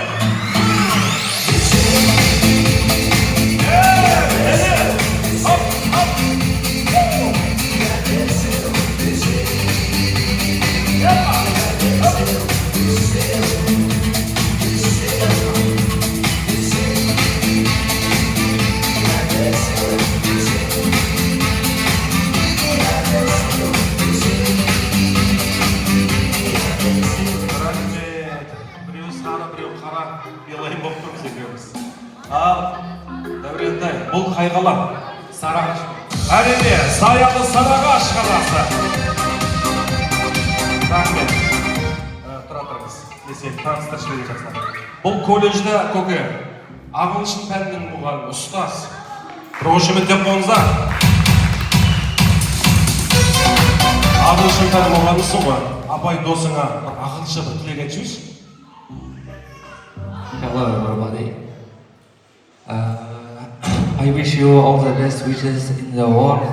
Speaker 1: Ал, Дәурентай, бұл қай қала? Сарыағаш. Әрине, Саялы Сарыағаш қаласы. Рахмет. Тұра тұрыңыз. Десек, таныстыршылығы жақсылар. Бұл колледжде көке, ағылшын пәнінің мұғалімі, ұстаз. Қошемет деп болыңыздар. Ағылшын пәнінің мұғалімісің ғой. Абай досыңа ағылшын бір тілек айтшы.
Speaker 11: Hello everybody. I wish you all the best wishes in the world.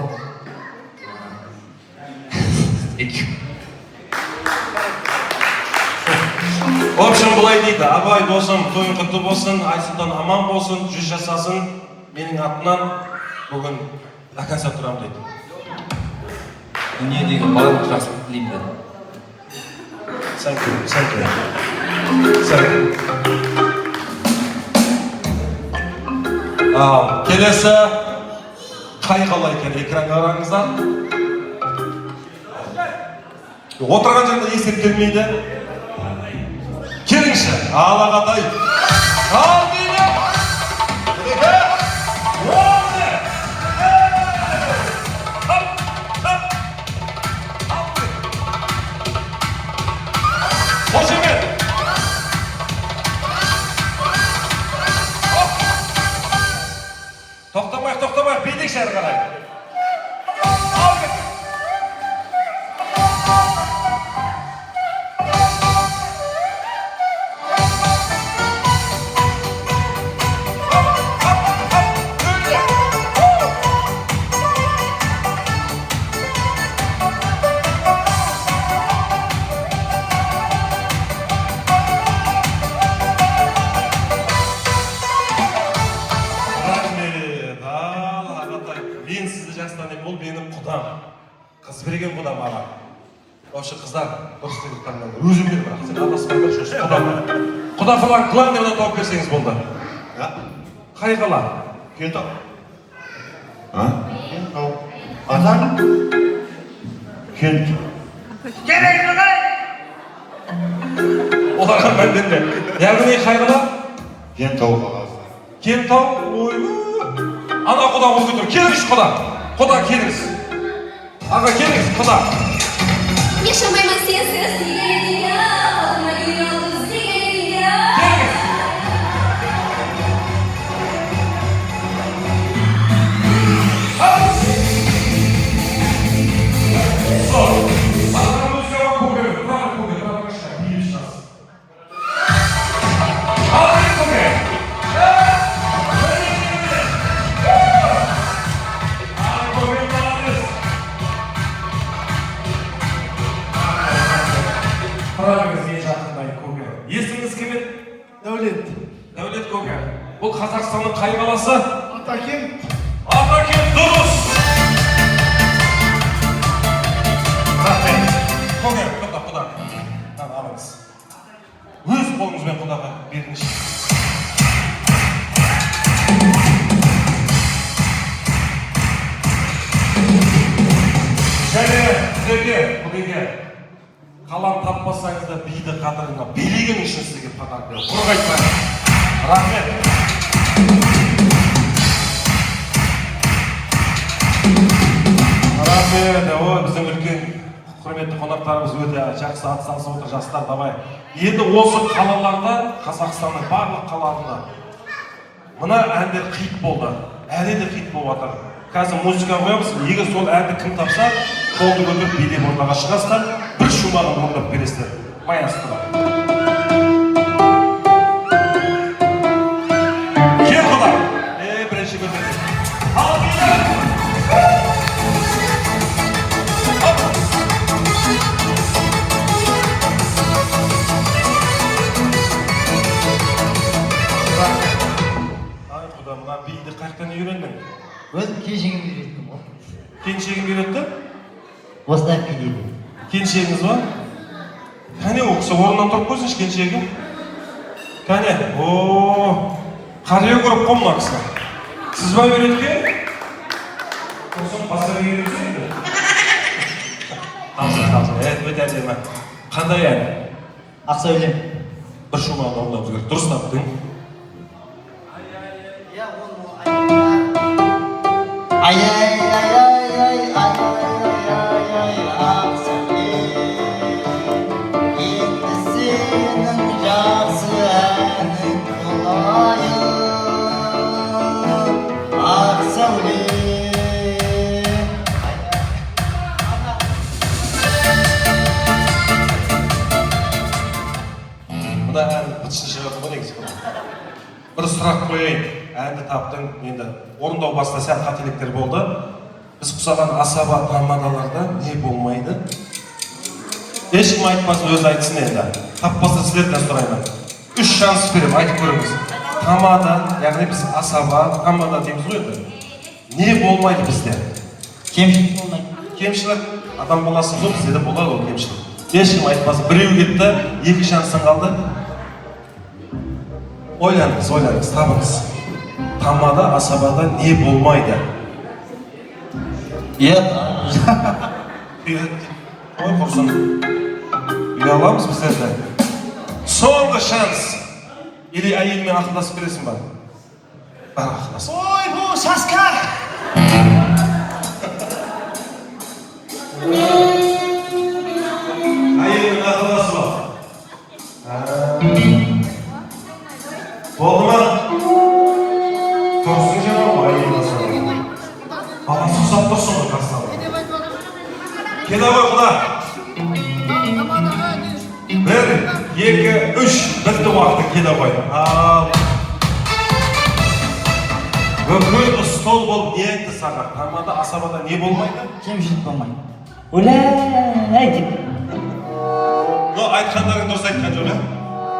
Speaker 11: Thank you.
Speaker 1: В общем, бұлай дейді, Абай досым, тойың құтты болсын, Айсұлтан аман болсын, 100 жасасын, менің атынан бүгін до конца тұрам дейді.
Speaker 11: Дүниедегі барлық жақсылық тілеймін.
Speaker 1: Thank you. Келесі қай қала екен, экранға қараңыздар. Отырған жерде есеп келмейді. Келіңші, алағатай. Ал дейді. Қошемет. Тоқтамай, билікші әрі қарай. Ал кет. Мен сізді жастан бұл менің құдам. Қыз берген құдам аға. Вообще қыздар, дұрыс деген таңдау. Өзім бер бірақ, сен адаспай шош құдам. Құда falan главный оны тауып берсеңіз болды. Қай қала?
Speaker 5: Кентау. Кентау. Атаң? Кент.
Speaker 9: Керегі қай?
Speaker 1: Оларға мән берме. Яғни қай қала?
Speaker 5: Кентау қаласы.
Speaker 1: Кентау? Ой. Ана құда ол көтір. Келіңіз құда. Құда келіңіз. Аға келіңіз құда.
Speaker 12: Не шамайма sensiz deganiga, olmaga yolg'iz deganiga.
Speaker 1: Қазақстанның қай қаласы?
Speaker 4: Атакент.
Speaker 1: Атакент дұрыс. Рахмет. Көке, құда. Алыңыз. Өз қолыңызбен құдаға беріңізші. Және сіздерге бүгінге қалам таппасаңыз да биді қадіріңа билеген үшін сізге подарок беремін. Құр айтпаймын. Рахмет. Рахмет. Біздің үлкен құрметті қонақтарымыз өте жақсы атсалысып отыр жастар. Давай. Енді осы қалаларда, Қазақстанның барлық қалаларында мына әндер хит болды. Әлі де хит болып жатыр. Қазір музыка қоямыз. Егер сол әнді кім тапса, қолды көтеріп билеп ортаға шығасыздар, бір шумағын орындап бересіздер. Маэстро. Кел құда. Бірінші көтерді. Ал билер. Ай құда, мына биді қаяқтан үйрендің?
Speaker 8: Өзім кешегім үйреттім ғой.
Speaker 1: Келіншегің үйретті?
Speaker 8: Осылай билейді.
Speaker 1: Келіншегіңіз ба? Кәне оқысы орнынан тұрып қойсыншы келіншегім. Кәне, қария көріп қой мына кісі. Сіз ба үйреткен? Сосын басқа үйретсеңді? Тамсын, өте әдемі. Қандай ән?
Speaker 8: Ақсәулем.
Speaker 1: Бір шумағын орындап жүрген. Дұрыс таптың.
Speaker 8: Ай, енді сенің жақсы әнің болайын, Ақсәулем.
Speaker 1: Мына ән бітшін шығады ғой негізі. Бір сұрақ қойайын. Әнді таптың, енді орындау басында сәл қателіктер болды. Біз құсаған асаба тамадаларда не болмайды? Ешкім айтпасын, өзі айтсын енді. Таппаса сіздерден сұраймын. 3 шанс беремін, айтып көріңіз. Тамада, яғни біз асаба, тамада дейміз ғой енді. Не болмайды бізде?
Speaker 8: Кемшілік болмайды.
Speaker 1: Кемшілік, адам боласы жоқ, бізде де болады ол кемшілік. Ешкім айтпасын, біреу кетті, 2 шансын қалды. Ойланыңыз, табыңыз. Тамада, асабада не болмайды? Ой, құрсын. Ұяламыз біздерді. Соңғы шанс. Или әйелмен ақылдасып бересің ба? Бар ақылдасып.
Speaker 8: Ой, бұл шашқа!
Speaker 1: Әйелмен ақылдасып ба? Болды ма? Тұрсын жема ғой әйелмен ақылдасып. Бала сұқсап тұрсын ғой қастағы. Кеді ғой құда. 1, 2, 3, бітті уақыты кеді ғой. Бүкіл стол болып не айтты саған? Тамада, асабада не болмайды?
Speaker 8: Кемшілік болмайды. Өләй деп.
Speaker 1: Айтқандарың дұрыс айтқан жоқ,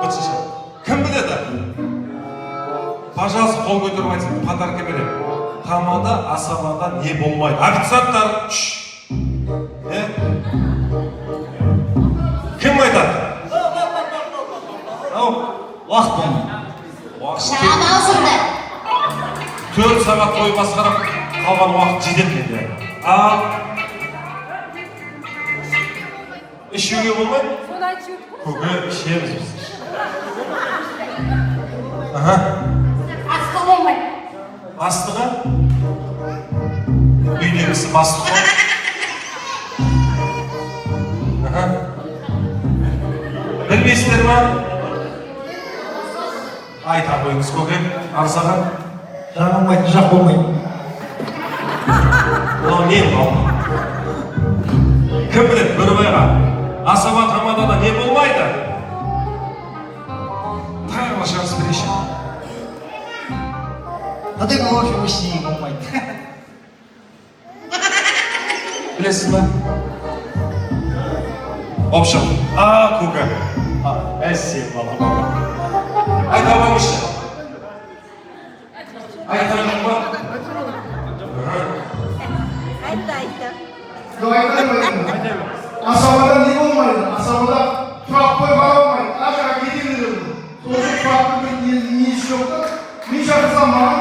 Speaker 1: бітші. Кім біледі? Пожалуйста, қол көтеріп айтсын, подарка беремін. Тамада, асабада не болмайды? Официанттар, кім айтады?
Speaker 8: Уақыт болмайды.
Speaker 12: Шам аузында.
Speaker 1: 4 сағат той басқарып, қалған уақыт жетеді енді. Ішуге болмайды? Көке, ішеміз біз.
Speaker 2: Асты болмайды.
Speaker 1: Астыға? Үйдегісі басты ғой. Білмейсіздер ма? Айта қойыңыз көке, арзаған.
Speaker 4: Жағылмайтын жақ болмайды.
Speaker 1: Ол не болды? Кім біледі Бөрібайға? Асаба тамадада не болмайды? Тағы бір шанс берейші.
Speaker 8: Қадегі вообще ештеңе болмайды.
Speaker 1: Білесіз ба? Общем, көке. Әсем бала. Айта қойыңызшы.
Speaker 4: Yok айтайын. Асабада не болмайды? Асабада тұрақ қой қаламайды. Аша кете береді. Сосын тұрақты бір несі жоқты. Мен шақырсам маған,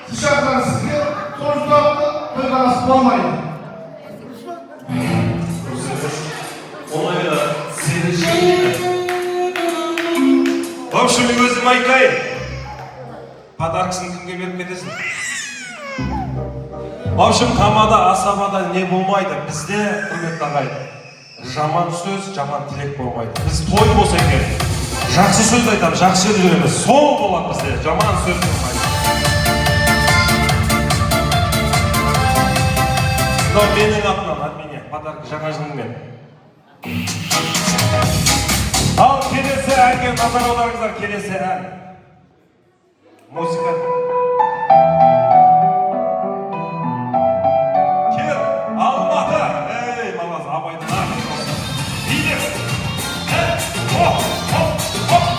Speaker 4: сіз шақырсаңыз сізге, сосын тұрақты той қаласы болмайды.
Speaker 1: В общем, өзім айтайын. Подаркасын кімге беріп кетесің? В общем, тамада, асабада не болмайды? Бізде, құрметті ағайын, жаман сөз, жаман тілек болмайды. Біз той болса екен, жақсы сөз айтамыз, жақсы сөз жүреміз. Сол болады бізде, жаман сөз болмайды. Но менің атынан, от меня, подарка жаңа жылыңмен. Ал келесі әнге назар аударыңыздар, келесі ән. Музыка. Кел, Алматы. Ей, малаз, абайдың аты. Биде. Хоп, хоп, хоп, хоп.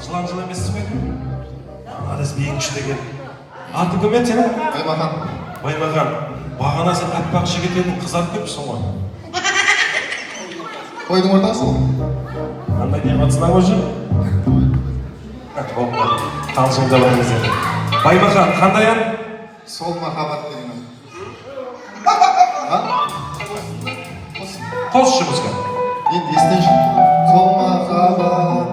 Speaker 1: Жылан жыл емессіз бе? Адас биің күшті екен. Аты кім еді сенің?
Speaker 4: Баймахан.
Speaker 1: Баймахан. Бағана сен аппақ жігіт едің, қызарып кетіпсің ғой.
Speaker 4: Тойдың ортасы ол.
Speaker 1: Қандай не қатысына көзі? Қалжыңда барыңыз еді. Баймахан, қандай ән?
Speaker 4: Сол махаббат деген.
Speaker 1: Қосшы бізге.
Speaker 4: Енді естейші. Сол махаббат.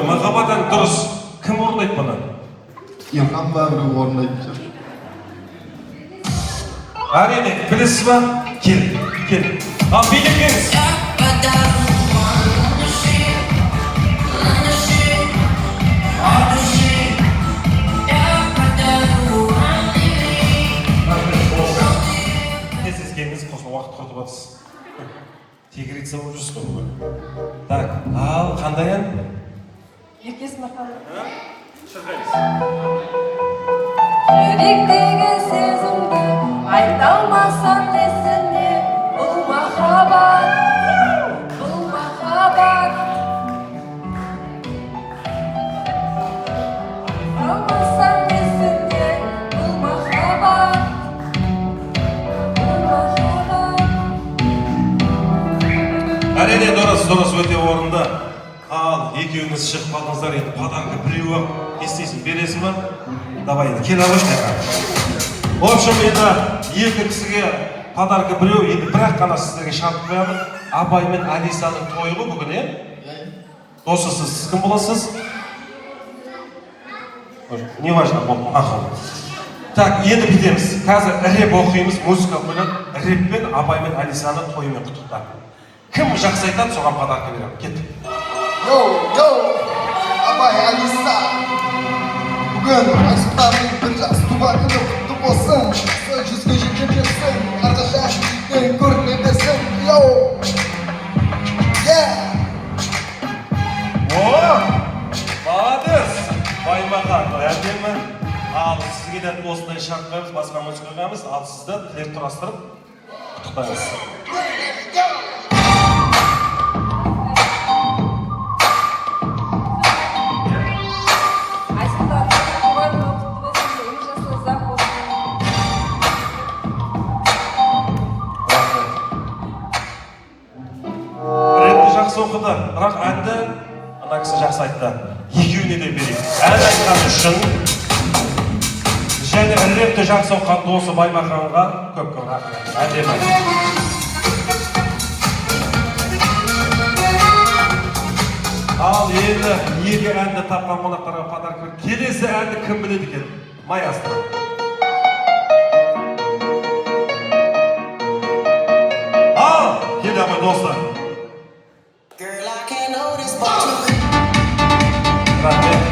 Speaker 1: Махаббат ән дұрыс. Кім орындайды бұны?
Speaker 4: Илхам ба біреу орындайды.
Speaker 1: Әрине, білесіз ба? Кел, кел. Ал билегеңіз. Тез келіңіз, қосма уақыт құртып атсыз. Тегіретсе болып жүрсіз ғой. Так, ал қандай ән?
Speaker 9: Еркес махаббат.
Speaker 6: Жүректегі сезімді айта алмасам несіне, бұл махаббат, бұл махаббат. Алмасам несіне, бұл махаббат, бұл махаббат.
Speaker 1: Әрине, дұрыс, өте орынды. Ал, екеуіңіз шығып қалдыңыздар, енді подарка біреу ақ естейсің, бересің ба? Давай, енді кел алып жайға. В общем, енді екі кісіге подарка біреу, енді бірақ қана сіздерге шарт қоямын. Абай мен Алисаның тойы ғой бүгін, е? Досысыз, сіз кім боласыз? Не важно, бұл мақұл. Так, енді бітеміз. Қазір рэп оқимыз, музыка қойылады. Рэппен Абай мен Алисаны тойымен құттықтап. Кім жақсы айтады, соған подарка беремін. Кеттік.
Speaker 4: Йоу, Абай, Алиса. Бүгін Айсұлтанның бір жас туған күні құтты болсын. Жүзге жеке берсін, әрқашан жүректен көріне берсін. Йоу,
Speaker 1: О, молодец! Баймахан, әдемі. Ал сізге де осындай шарт қойымыз, басқа музыка қойымыз. Ал сізді тілек тұрастырып құттықтаймыз. Оқыды, бірақ әнді ана кісі жақсы айтты. Екеуіне де берейік. Ән айтқан үшін және рэпті жақсы оқыған досы Баймаханға көп рахмет. Әдемі. Ал енді екі әнді тапқан қонақтарға подарка. Келесі әнді кім біледі екен? Маэстро. Ал, келе абай достар. Рахмет.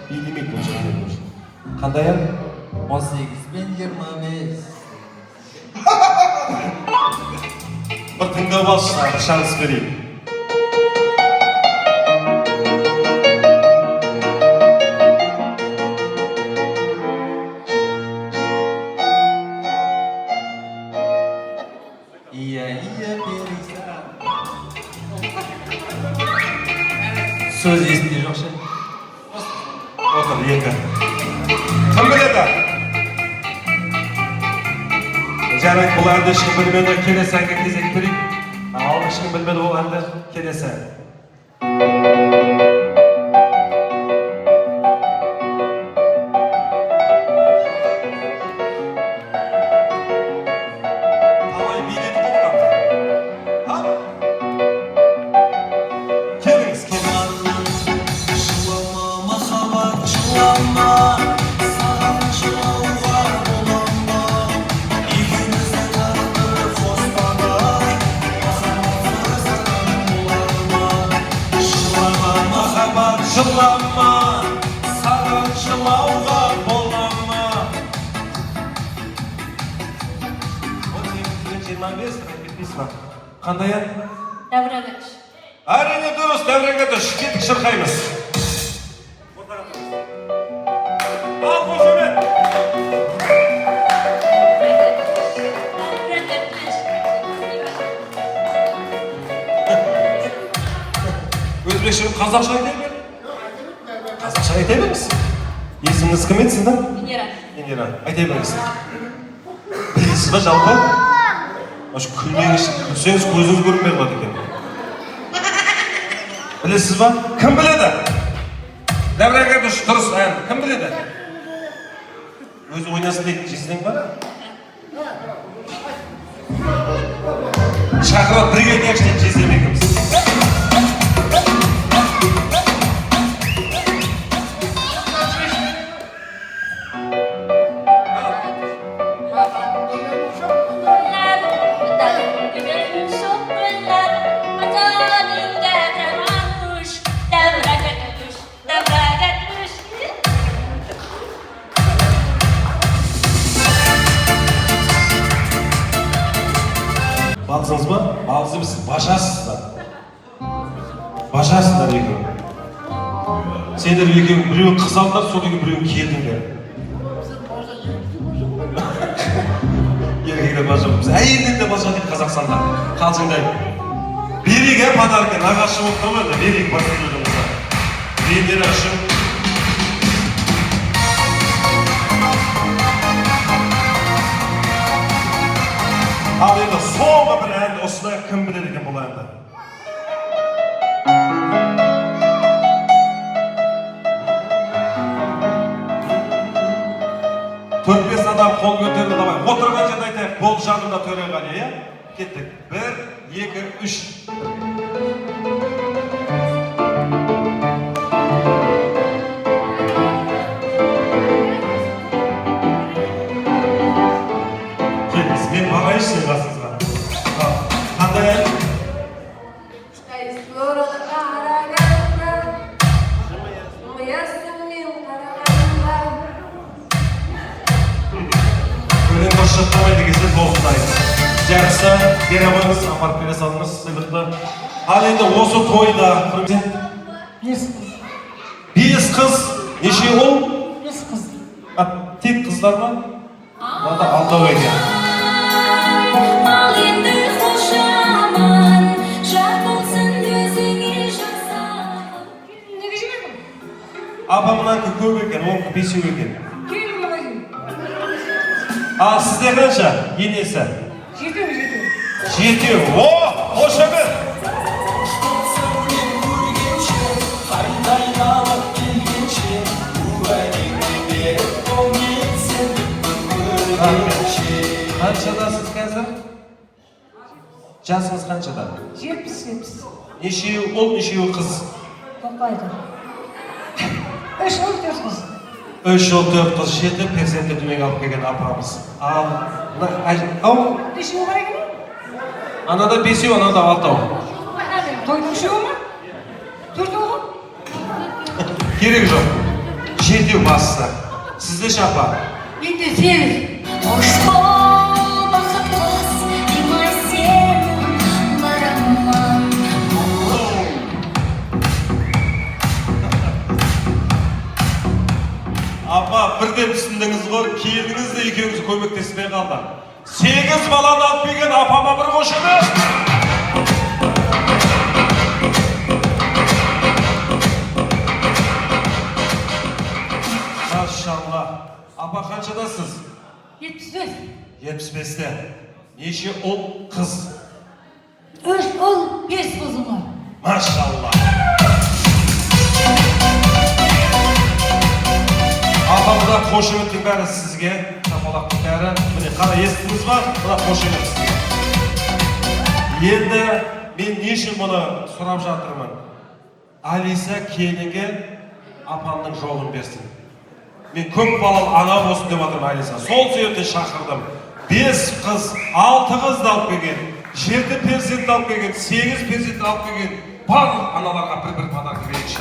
Speaker 1: Билемейді бұл жағдай. Қандай ән?
Speaker 11: 18 пен 25.
Speaker 1: Бір тыңдап алшы, шанс берейін.
Speaker 3: Söz естіген жоқ ше.
Speaker 1: Отыр, екі. Кім біледі? Жарайды, бұл әнді ешкім білмеді, келесі әнге кезек берейік. Ал ешкім білмеді ол әнді, келесі ән. Талай билет болған. Келіңіз, келіңіз.
Speaker 6: Жылама махаббат жылама саған жылауға болама екеуміздің тағдыр қоспағай
Speaker 1: Жылама махаббат жылама саған жылауға болама 25 подписано. Қандай ән?
Speaker 9: Дәбірәгәш.
Speaker 1: Әрине дұрыс, дәуренге түш, кеттік шырқаймыз. Ал қошемет! Өзбекше қазақша айта ме? Қазақша айта беріңіз. Есіміңіз кім еді сіздің?
Speaker 9: Венера.
Speaker 1: Венера, айта беріңіз. Білесіз ба жалпы? Аш күлмеңіз, күлсеңіз көзіңіз көрінбей қалады екен. Білесіз ба? Кім біледі? Дәбірәге түш, дұрыс ән. Кім біледі? Өзі ойнасын дейді, жесінің ба? Шақырат бірге дейікші дейді, жесемекіміз. Балсыңыз ба? Балсы біз башасыздар. Башасыздар екеу. Сендер екеу біреуін қыз алдыңдар, сол екеу біреуін келдіңдер. Еркектер баша, біз әйелден де баша дейді Қазақстанда. Қалжыңдай. Берейік подарок, нағашы болып тұрмайды, берейік басылығымызға. Венера үшін. Ал енді соңғы бір әнді осындай кім біледі екен бұл әнді? Төрт-бес адам қол көтерді, давай. Отырған жерде айтайық, бұл жанымда Төреғали, иә? Кеттік. 1, 2, 3. Мен бағайшы сен қасыңызға. Қандай ән? Өлең бош жаттамайды кезде тоқтайды. Жақсы, бері абаңыз, апарып бере салыңыз, сыйлықты. Ал енді осы тойда...
Speaker 2: 5 қыз.
Speaker 1: 5 қыз, неше ұл?
Speaker 2: 5 қыз.
Speaker 1: Тек қыздар ма? Онда алдау екен.
Speaker 6: Ал енді қошаман жар болсын өзіңе жасап
Speaker 2: Неге жібердің?
Speaker 1: Апамнан көп екен, оңқы 5 екен.
Speaker 2: Келін қойдың.
Speaker 1: Ал сізде қанша? Енесі?
Speaker 2: 7.
Speaker 1: 7. О, қошамет! Қаншадасыз қазір? Жасыңыз қаншада?
Speaker 2: 70.
Speaker 1: Нешеуі ұл, нешеуі қыз?
Speaker 2: Тоқпайды. 3 ұл, 4 қыз.
Speaker 1: 3 ұл, 4 қыз, 7 перзентті дүниеге алып келген апамыз. Ал,
Speaker 2: Бесеуі бар екен?
Speaker 1: анада 5, анада 6.
Speaker 2: Тойдың 3-еуі ма? 4-еуі ғой?
Speaker 1: Керек жоқ. 7 басысы. Сізде шапа?
Speaker 2: Менде 8.
Speaker 6: Hoş bol bakıpız Dimay senin baraman
Speaker 1: Апа, бірден түсіндіңіз ғой, келдіңіз де екеуіңіз көмектеспей қалды. 8 баланы алып келген апама бір қошемет. Maşallah. Apa qanchadasiz?
Speaker 10: 75.
Speaker 1: 75'te. Neçe ol kız?
Speaker 10: 3 ұл, 5 қызым бар.
Speaker 1: Maşallah. Apamda qo'shimning bari sizga, Tapaloqning bari. Mine qara eshitdingiz mi? Buna qo'shimim sizga. Endi men nechun buni so'rab жатырмын? Alisa keliniga apamning жолын bersin. Men ko'p balal ana bo'lsin deb жатырмын Alisa. Сол sebepten шақырдым. 5 qiz, 6 qizni olib kelgan, 7 перзент olib kelgan, 8 перзент olib kelgan bарлық аналарға bir подарка берейікші.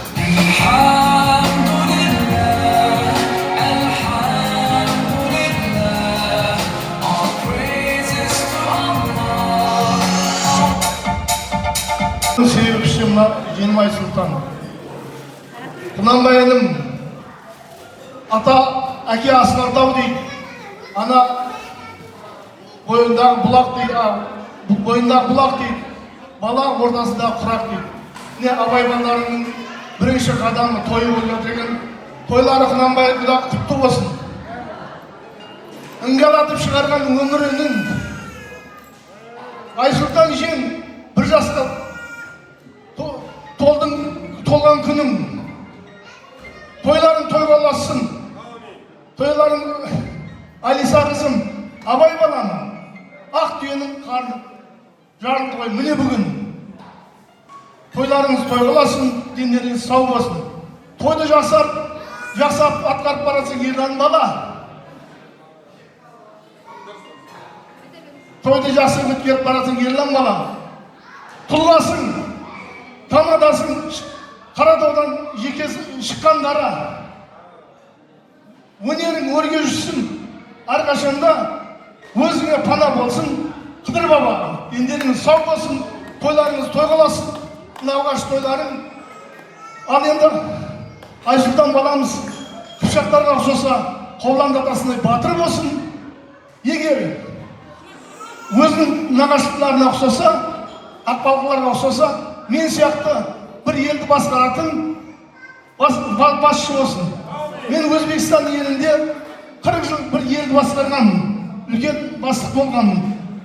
Speaker 4: Себепші мына Женімай Сұлтан. Құнанбайының ата әке Асқардау дейді. Ана бойындағы бұлақ дейді. Бойындағы бұлақ дейді. Бала ортасындағы құрақ дейді. Не Абай балаларының бірінші қадамы тойы болып жатырған. Тойлары Құнанбайға құтты болсын. Іңгәлатып шығарған өмірінің Айсұлтан жен бір жасқа толған күнім. Тойларың тойғаласын. Тойларың Алиса қызым, Абай баланы, ақ түйенің қарны жарылды ғой, міне бүгін. Тойларыңыз тойғаласын, дендеріңіз сау болсын. Тойды жасап атқарып барасың елдан бала. Тойды жасап өткеріп барасың елдан бала. Тұлғасың, Тамадасың, Қаратаудан жекесі шыққандара. Өнерің өрге жүрсін, әрқашанда өзіңе пана болсын. Қыдыр баба, ендеріңіз сау болсын, тойларыңыз тойғаласын, науғаш тойларың. Ал енді Айсұлтан баламыз қыпшақтарға ұқсаса, Қаулан атасындай батыр болсын. Егер өзінің нағашыларына ұқсаса, ақбалқыларға ұқсаса, мен сияқты бір елді басқаратын басшы болсын. Мен Өзбекстан елінде 40 жыл бір елді басқарғанмын, үлкен бастық болғанмын.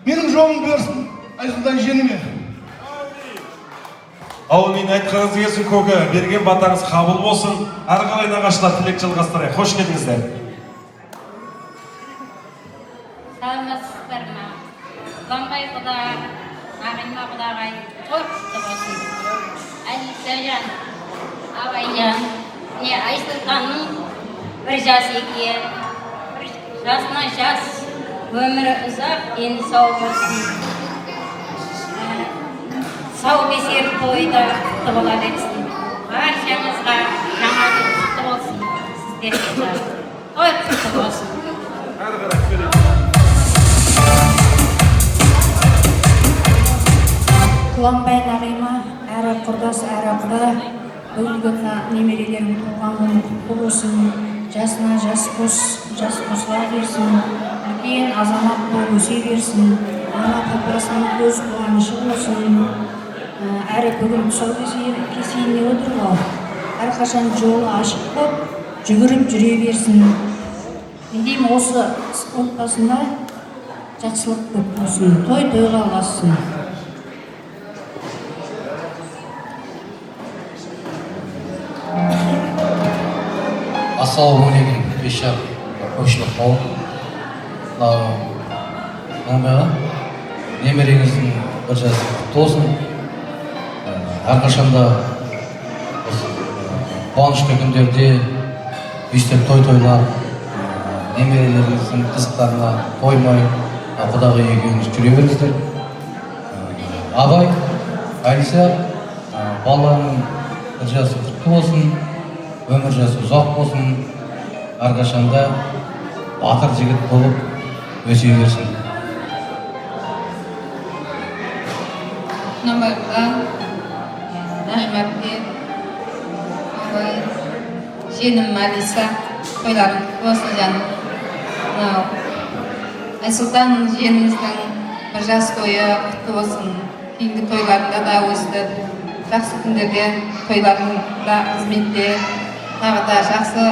Speaker 4: Менің жолым берсін Айсұлтан женіме.
Speaker 1: Аумин, айтқаныңыз келсін көке, берген батаңыз қабыл болсын. Әрі қарай нағашылар тілек жалғастырайық. Қош келдіңіздер.
Speaker 2: Саламатсыздар ма? Құнанбай құда, Нағима құдағай, құтты болсын. Алисажан, Абайжан, не Айсұлтанның бір жас еке, жасына жас, өмірі ұзақ, енді сау болсын. Сау бесер тойда құтты бола берсін. Баршаңызға жаңа жыл құтты болсын. Сіздерге де той құтты болсын.
Speaker 13: Құланбай Нағима, әрі құрдас, әрі құда, бүгінгі немерелерің туған күні құтты болсын. Жасына жас қосыла берсін. Үлкен азамат болып өсе берсін. Ана папасының көз қуанышы болсын. Әрі бүгін тұсау кесейіне отырға, әрқашан жолы ашық болып, жүгіріп жүре берсін. Мендейім осы отбасында жақсылық көп болсын, той-тойға ұлассын.
Speaker 3: Ассалаумағалейкум, кешір көпшілік қауым. Құнанбайға немереңіздің бір жасы құтты болсын. Әрқашанда қуанышты күндерде үйстен той-тойлар, немерелеріңіздің қызықтарына тоймай, құдағы екеуіңіз жүре беріңіздер. Абай, Алиса, балаларының бір жасы құтты болсын, өмір жасы ұзақ болсын, әрқашанда батыр жігіт болып өсе берсін.
Speaker 9: Құнанбайға, Нағимапке, Абай, женім Алиса, тойларың болсын жаным. Айсұлтан женіміздің бір жас тойы құтты болсын. Кейінгі тойларында да өсті. Жақсы күндерде тойларында қызметте
Speaker 14: тағы да жақсы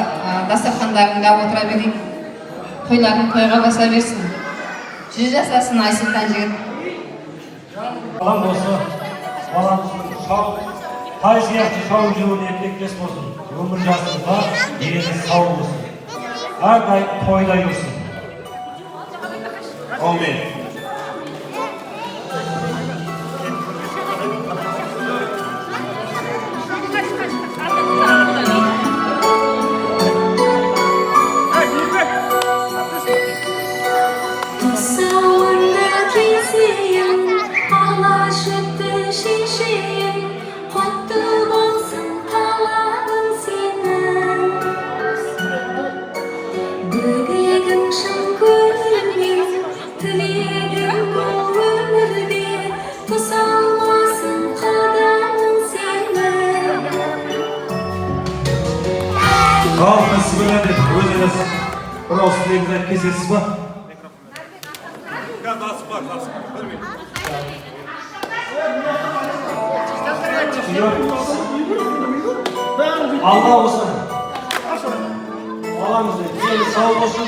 Speaker 14: дастархандарыңда отыра берейік. Тойларың тойға баса берсін. 100 жасасын Айсұлтан жігіт.
Speaker 7: Балам осы, балам тай сияқты шауып жүруіне тілектес болсын. Өмір жасыңызға дені сау болсын. Әрдайым тойдай болсын.
Speaker 1: Amin. Al, siz böyle de özünüz bir olsun diye kesesiz mi?
Speaker 7: Allah olsun. Balamızın diyeni sağ olsun.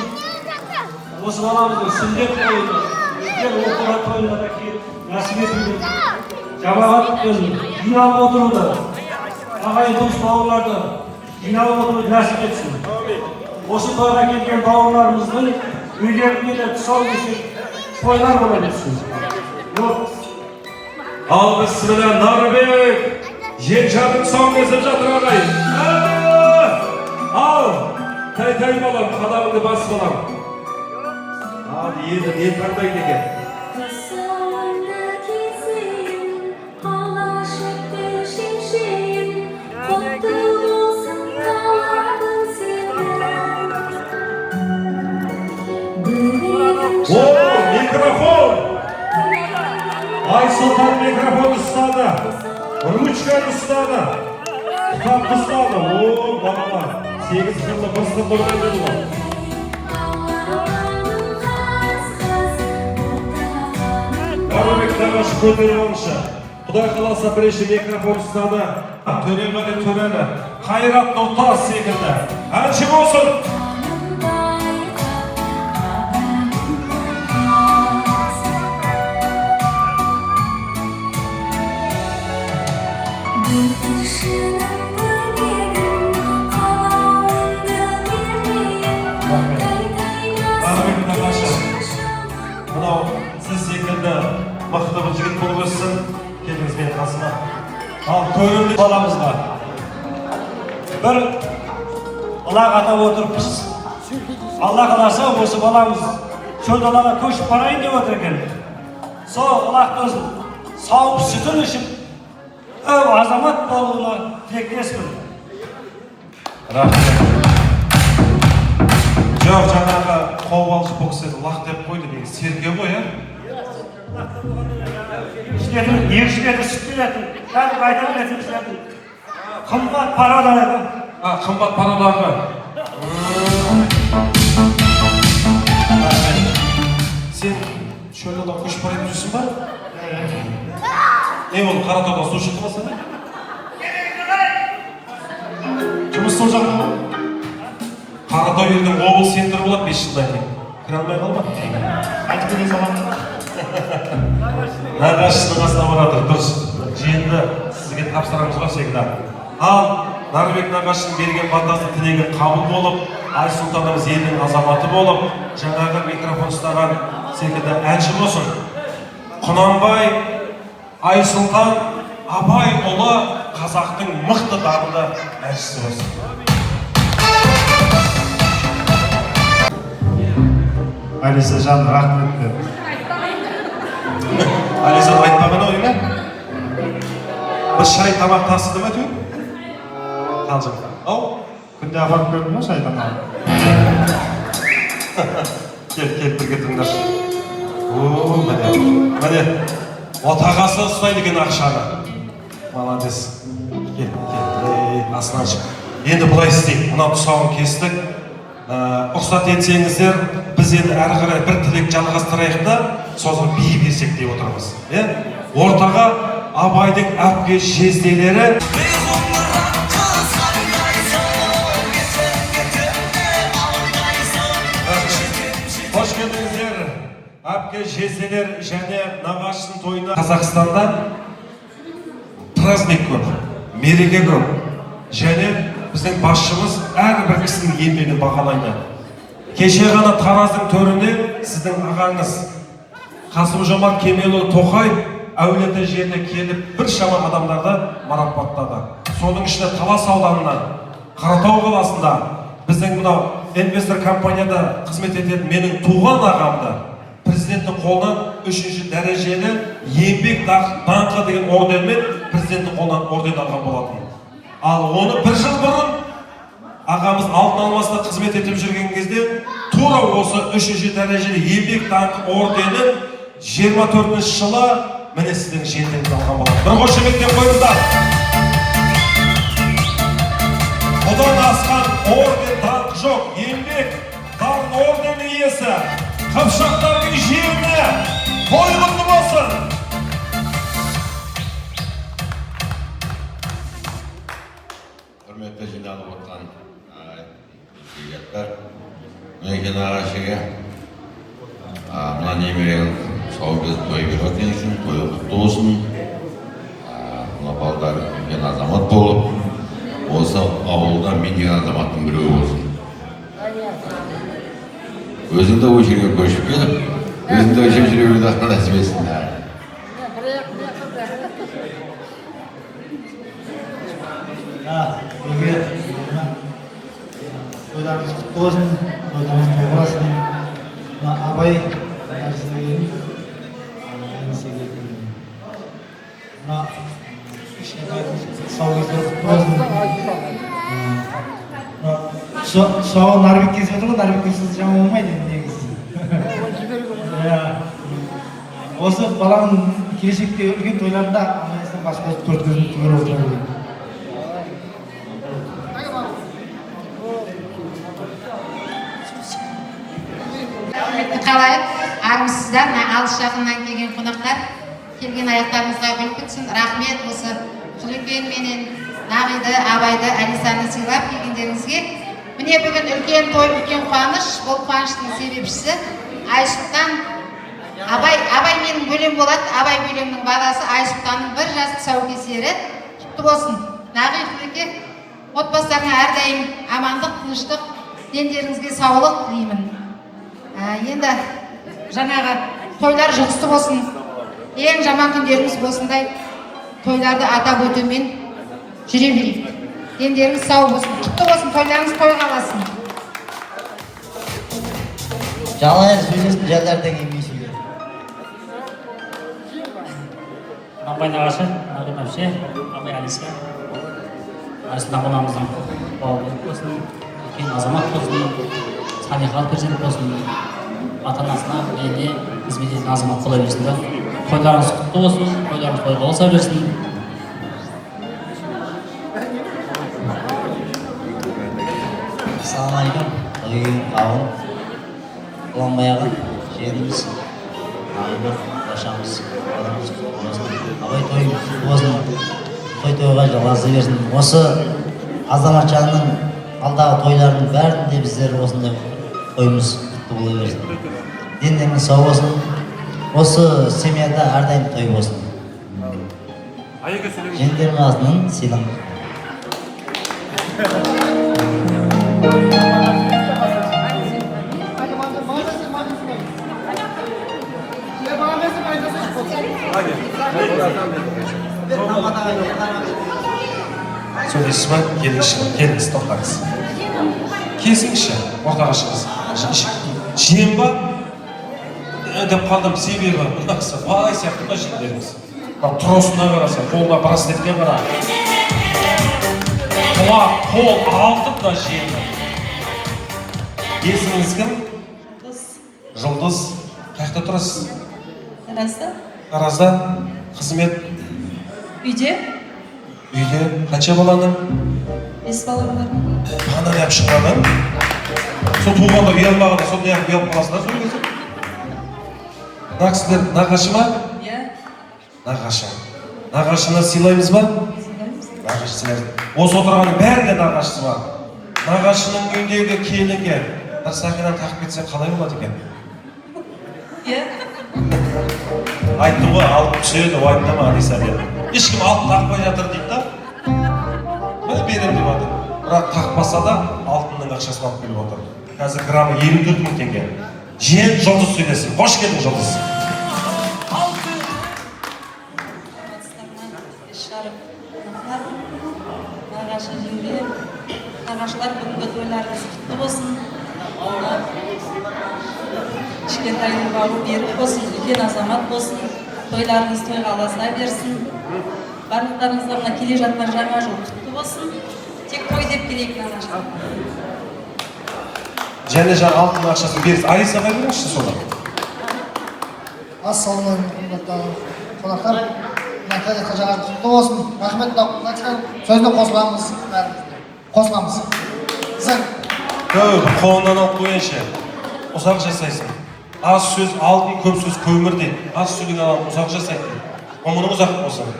Speaker 7: Осы balamızın sünnet toyunu, bizler okula toyunlardaki nasip ettiğini, cemaatın dinamı oturuda, ağayın dost bağırlarda dinamı oturuda nasip etsin. Осы toyuna gelgen bağırlarımızın üyelerine de tutsal geçir, toylar olabilsin. Yok.
Speaker 1: Al bismillah Naribek. Jençanın son kesip жатыр ağayın. Al. Tay balam, kadavını bas balam. Hadi yedi, ne tardaydı ki? Oo, mikrofon! Aysultan mikrofon ustadı. Rучка ustadı. Kitap ustadı. Oo, balalar. 8 yılda basın buradan dedi bu. Naribek Nagaş көтеріп алшы. Құдай қаласа бірінші микрофон ұстады. Төремені төрені. Қайрат Нұртас секілді. Әнші болсын! Мынау сіз секілді мықты бір жігіт болып өссін, келіңіз менің қасыма. Ал көрімді баламызға
Speaker 7: Bir Allah atап отырыппыз. Алла қаласа осы баламыз шөл далаға көшіп барайын деп отыр екен. Сол Аллахтың сауып сүтін ішіп, азамат болуына тілектеспін.
Speaker 1: Рахмет. Жоқ, жаңағы қобалжы бокседі лақ деп қойды деген серге ғой, ә?
Speaker 7: İşletin, yekşileti, sütleten, ben kaydan üretim işletin. Kımbat para dayağı.
Speaker 1: Ha, kımbat para dayağı. Sen şöyle olan kuş parayı düşsün var? Ne oldu, Karato'da su çıkmasın mı? Жұмыс сол жақта ма? Қаратай елдің облыс центрі болады 5 жылдан кейін. Кіре алмай қалма? Айтып берген заман. Нағашысының қасына баратыр, дұрыс. Жиынды сізге тапсырамыз ба секілді. Ал Нарбек нағашының берген батасын тілеген қабыл болып, Айсұлтанымыз елдің азаматы болып, жаңағы микрофон ұстаған секілді әнші болсын. Құнанбай, Айсұлтан, Абай ұлы қазақтың мықты дарынды әншісі болсын.
Speaker 5: Алисажан рахмет.
Speaker 1: Алисан айтпаған ой ма? Бір шай тамақ тасыды ма түн? Қалжың. Ау?
Speaker 5: Күнде апарып көрдің ма шай тамақ?
Speaker 1: Кел, бірге тыңдашы. О, міне. Отағасы ұстайды екен ақшаны. Молодец. Кел. Астынан шық. Енді бұлай істейік. Мына тұсауын кестік. Ұқсат етсеңіздер, біз енді әрі қарай бір тілек жалғастырайық та, сосын би берсек деп отырмыз. Ортаға Абайдың әпке жезделері келдіңіздер. Әпке жеселер және нағашының тойына. Қазақстанда праздник көп, мереке көп. Және біздің басшымыз әрбір кісінің еңбегін бағалайды. Кеше ғана Тараздың төрінде сіздің ағаңыз Қасым-Жомарт Кемелұлы Тоқаев әулеті жеріне келіп біршама адамдарды марапаттады. Соның ішінде Талас ауданынан, Қаратау қаласында біздің мынау инвестор компанияда қызмет ететін менің туған ағамды президенттің қолынан 3-ші дәрежелі еңбек даңқы деген орденмен президенттің қолынан орден алған болатын. Ал оны бір жыл бұрын ағамыз алтын алмасында қызмет етіп жүрген кезде тура осы 3-ші дәрежелі еңбек даңқы ордені 24-ші жылы міне сіздің жеңгеңіз алған болады. Бір қошеметтен қойыңыздар. Бұдан асқан орден даңқ жоқ. Еңбек даңқ ордені иесі Қыпшақтардың жеріне той құтты болсын.
Speaker 15: Құрметті жиналып отырған жігіттер, Мекен ағашыға мына немеренің сау кезіп той беріп өткен үшін тойы құтты болсын. Мына балдар үлкен азамат болып, осы ауылда мен деген азаматтың біреуі болсын. Өзіңді о жерге көшіп келіп, өзіңді өшіп жүруге нәсіп етсін.
Speaker 4: Тойларыңыз құтты болсын, тойларыңыз той болсын. Абай сау кездер құтты болсын. Тұсауы Нарбек кезіп отыр ғой, Нарбек кезіп жаман болмайды негізі. Осы баланың келешекте үлкен тойларында аманестен басқа төрт көзін түгел отыра береді.
Speaker 14: Қалай армысыздар, алыс жақыннан келген қонақтар, келген аяқтарыңызға гүл бітсін. Рахмет осы Құлекең менен Нағиды, Абайды, Алисаны сыйлап келгендеріңізге. Міне бүгін үлкен той, үлкен қуаныш. Бұл қуаныштың себепшісі Айсұлтан. Абай менің бөлем болады. Абай бөлемнің баласы Айсұлтанның бір жас тұсаукесері. Құтты болсын. Нағи, Құлекең, отбасыларыңа әрдайым амандық, тыныштық, дендеріңізге саулық тілеймін. Енді жаңағы тойлар жұғысты болсын, ең жаман күндеріңіз болсындай тойларды атап өтумен жүре берейік. Дендеріңіз сау болсын, құтты болсын, тойларыңыз той қаласын.
Speaker 8: Жалайыр сөйлесін, жалдардан емейсің.
Speaker 7: Абай нағашы, Нағим әпше, Абай Алиска, Айсұлтан қонағымыздың бауы болсын, үлкен азамат болсын, Салиха перзент болсын, ата-анасына, еліне қызмет ететін азамат бола берсін. Тойларыңыз құтты болсын, тойларыңыз тойға болса берсін.
Speaker 8: Ассалаумағалейкум, Құлекең қауым, Құланбай аға, жеріміз, Нағиды, Башамыз, баламыз құтты болсын. Абай тойымыз құтты болсын, той-тойға жалғасы берсін. Осы азаматшаның алдағы тойлардың бәрінде біздер осындай тойымыз құтты бола берсін. Дендеріңіз сау болсын. Осы семьяда әрдайым той болсын. Жеңдердің атынан сыйлым.
Speaker 1: Söyleyişi var, geliniz toplarız. Kesin işe, ortağa шығыңыз. Жиен ба? Деп қалдым, себебі мынақсы, бай сияқты да жиендеріңіз. Тұрысына қараса, қолына браслетке қара. Қол алтын да жиенді. Есіміңіз кім? Жұлдыз. Қайықта тұрасыз?
Speaker 9: Таразда.
Speaker 1: Таразда? Қызмет?
Speaker 9: Үйде.
Speaker 1: Үйде? Қанша баланы?
Speaker 9: 5 балам бар.
Speaker 1: Қандай неғып шығады? Сол туғанда ұялмағанда, сол неғып ұялып қаласында сол кезде? Мына кісілер нағашы ма?
Speaker 9: Иә.
Speaker 1: Нағашы. Нағашыны сыйлаймыз ба?
Speaker 9: Сыйлаймыз.
Speaker 1: Нағашы сыйлаймыз. Осы отырғанның бәрінде нағашысы бар. Нағашының үйіндегі келінге бір сақинаны тақып кетсе қалай болады екен?
Speaker 9: Иә.
Speaker 1: Айттым ғой, алып түседі, уайымдама Алиса деді. Ешкім алып тақпай жатыр дейді да. Міне берем деп жатыр. Бірақ тақпаса да алтынның ақшасын алып келіп отыр. Қазір граммы 54 мың теңге. Жиен Жұлдыз сөйлесін. Қош келдің Жұлдыз.
Speaker 16: Нағашы жеңге, нағашылар бүгінгі тойларыңыз құтты болсын. Кішкентайдың бауы берік болсын, үлкен азамат болсын. Тойларыңыз тойға аласа берсін. Барлықтарыңызға мына келе жатқан жаңа жыл құтты болсын. Тек той деп келейік нағашы.
Speaker 1: Және жаңа алтын ақшасын беріңіз. Алисаға беріңізші соны.
Speaker 4: Ассалаумағалейкум қонақтар. Нәтижесі жаңа құтты болсын. Рахмет сөзіне қосыламыз. Қосыламыз. Сен.
Speaker 1: Қолынан алып қойыншы. Ұзақ жасайсың. Аз сөз алтын, көп сөз көмір дейді. Аз сөйлеген адам ұзақ жасайды. Ғұмырың ұзақ болсын.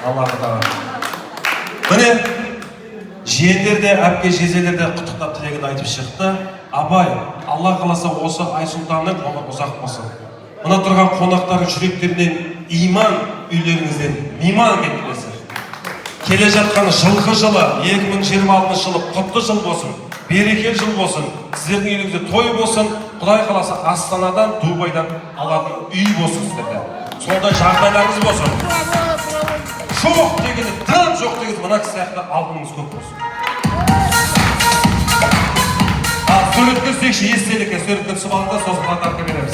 Speaker 1: Аллахы тағала. Міне, жиендер де, әпке жезелер де құттықтап тілегін айтып шықты. Абай, Алла қаласа осы Айсұлтанның ғұмыр ұзақ болсын. Мына тұрған қонақтардың жүректерінен иман, үйлеріңізден мейман кетпесін. Келе жатқан жылғы жылы, 2026 жылы құтты жыл болсын, берекелі жыл болсын, сіздердің үйлеріңізде той болсын, Құдай қаласа Астанадан, Дубайдан алатын үй болсын сіздерде. Сондай жағдайларыңыз болсын. Жоқ дегені, тым жоқ дегені, мына кісі сияқты алтыныңыз көп болсын. Суретке сүйекші естелікке, суретке түсіп алыңда сосын қатарға береміз.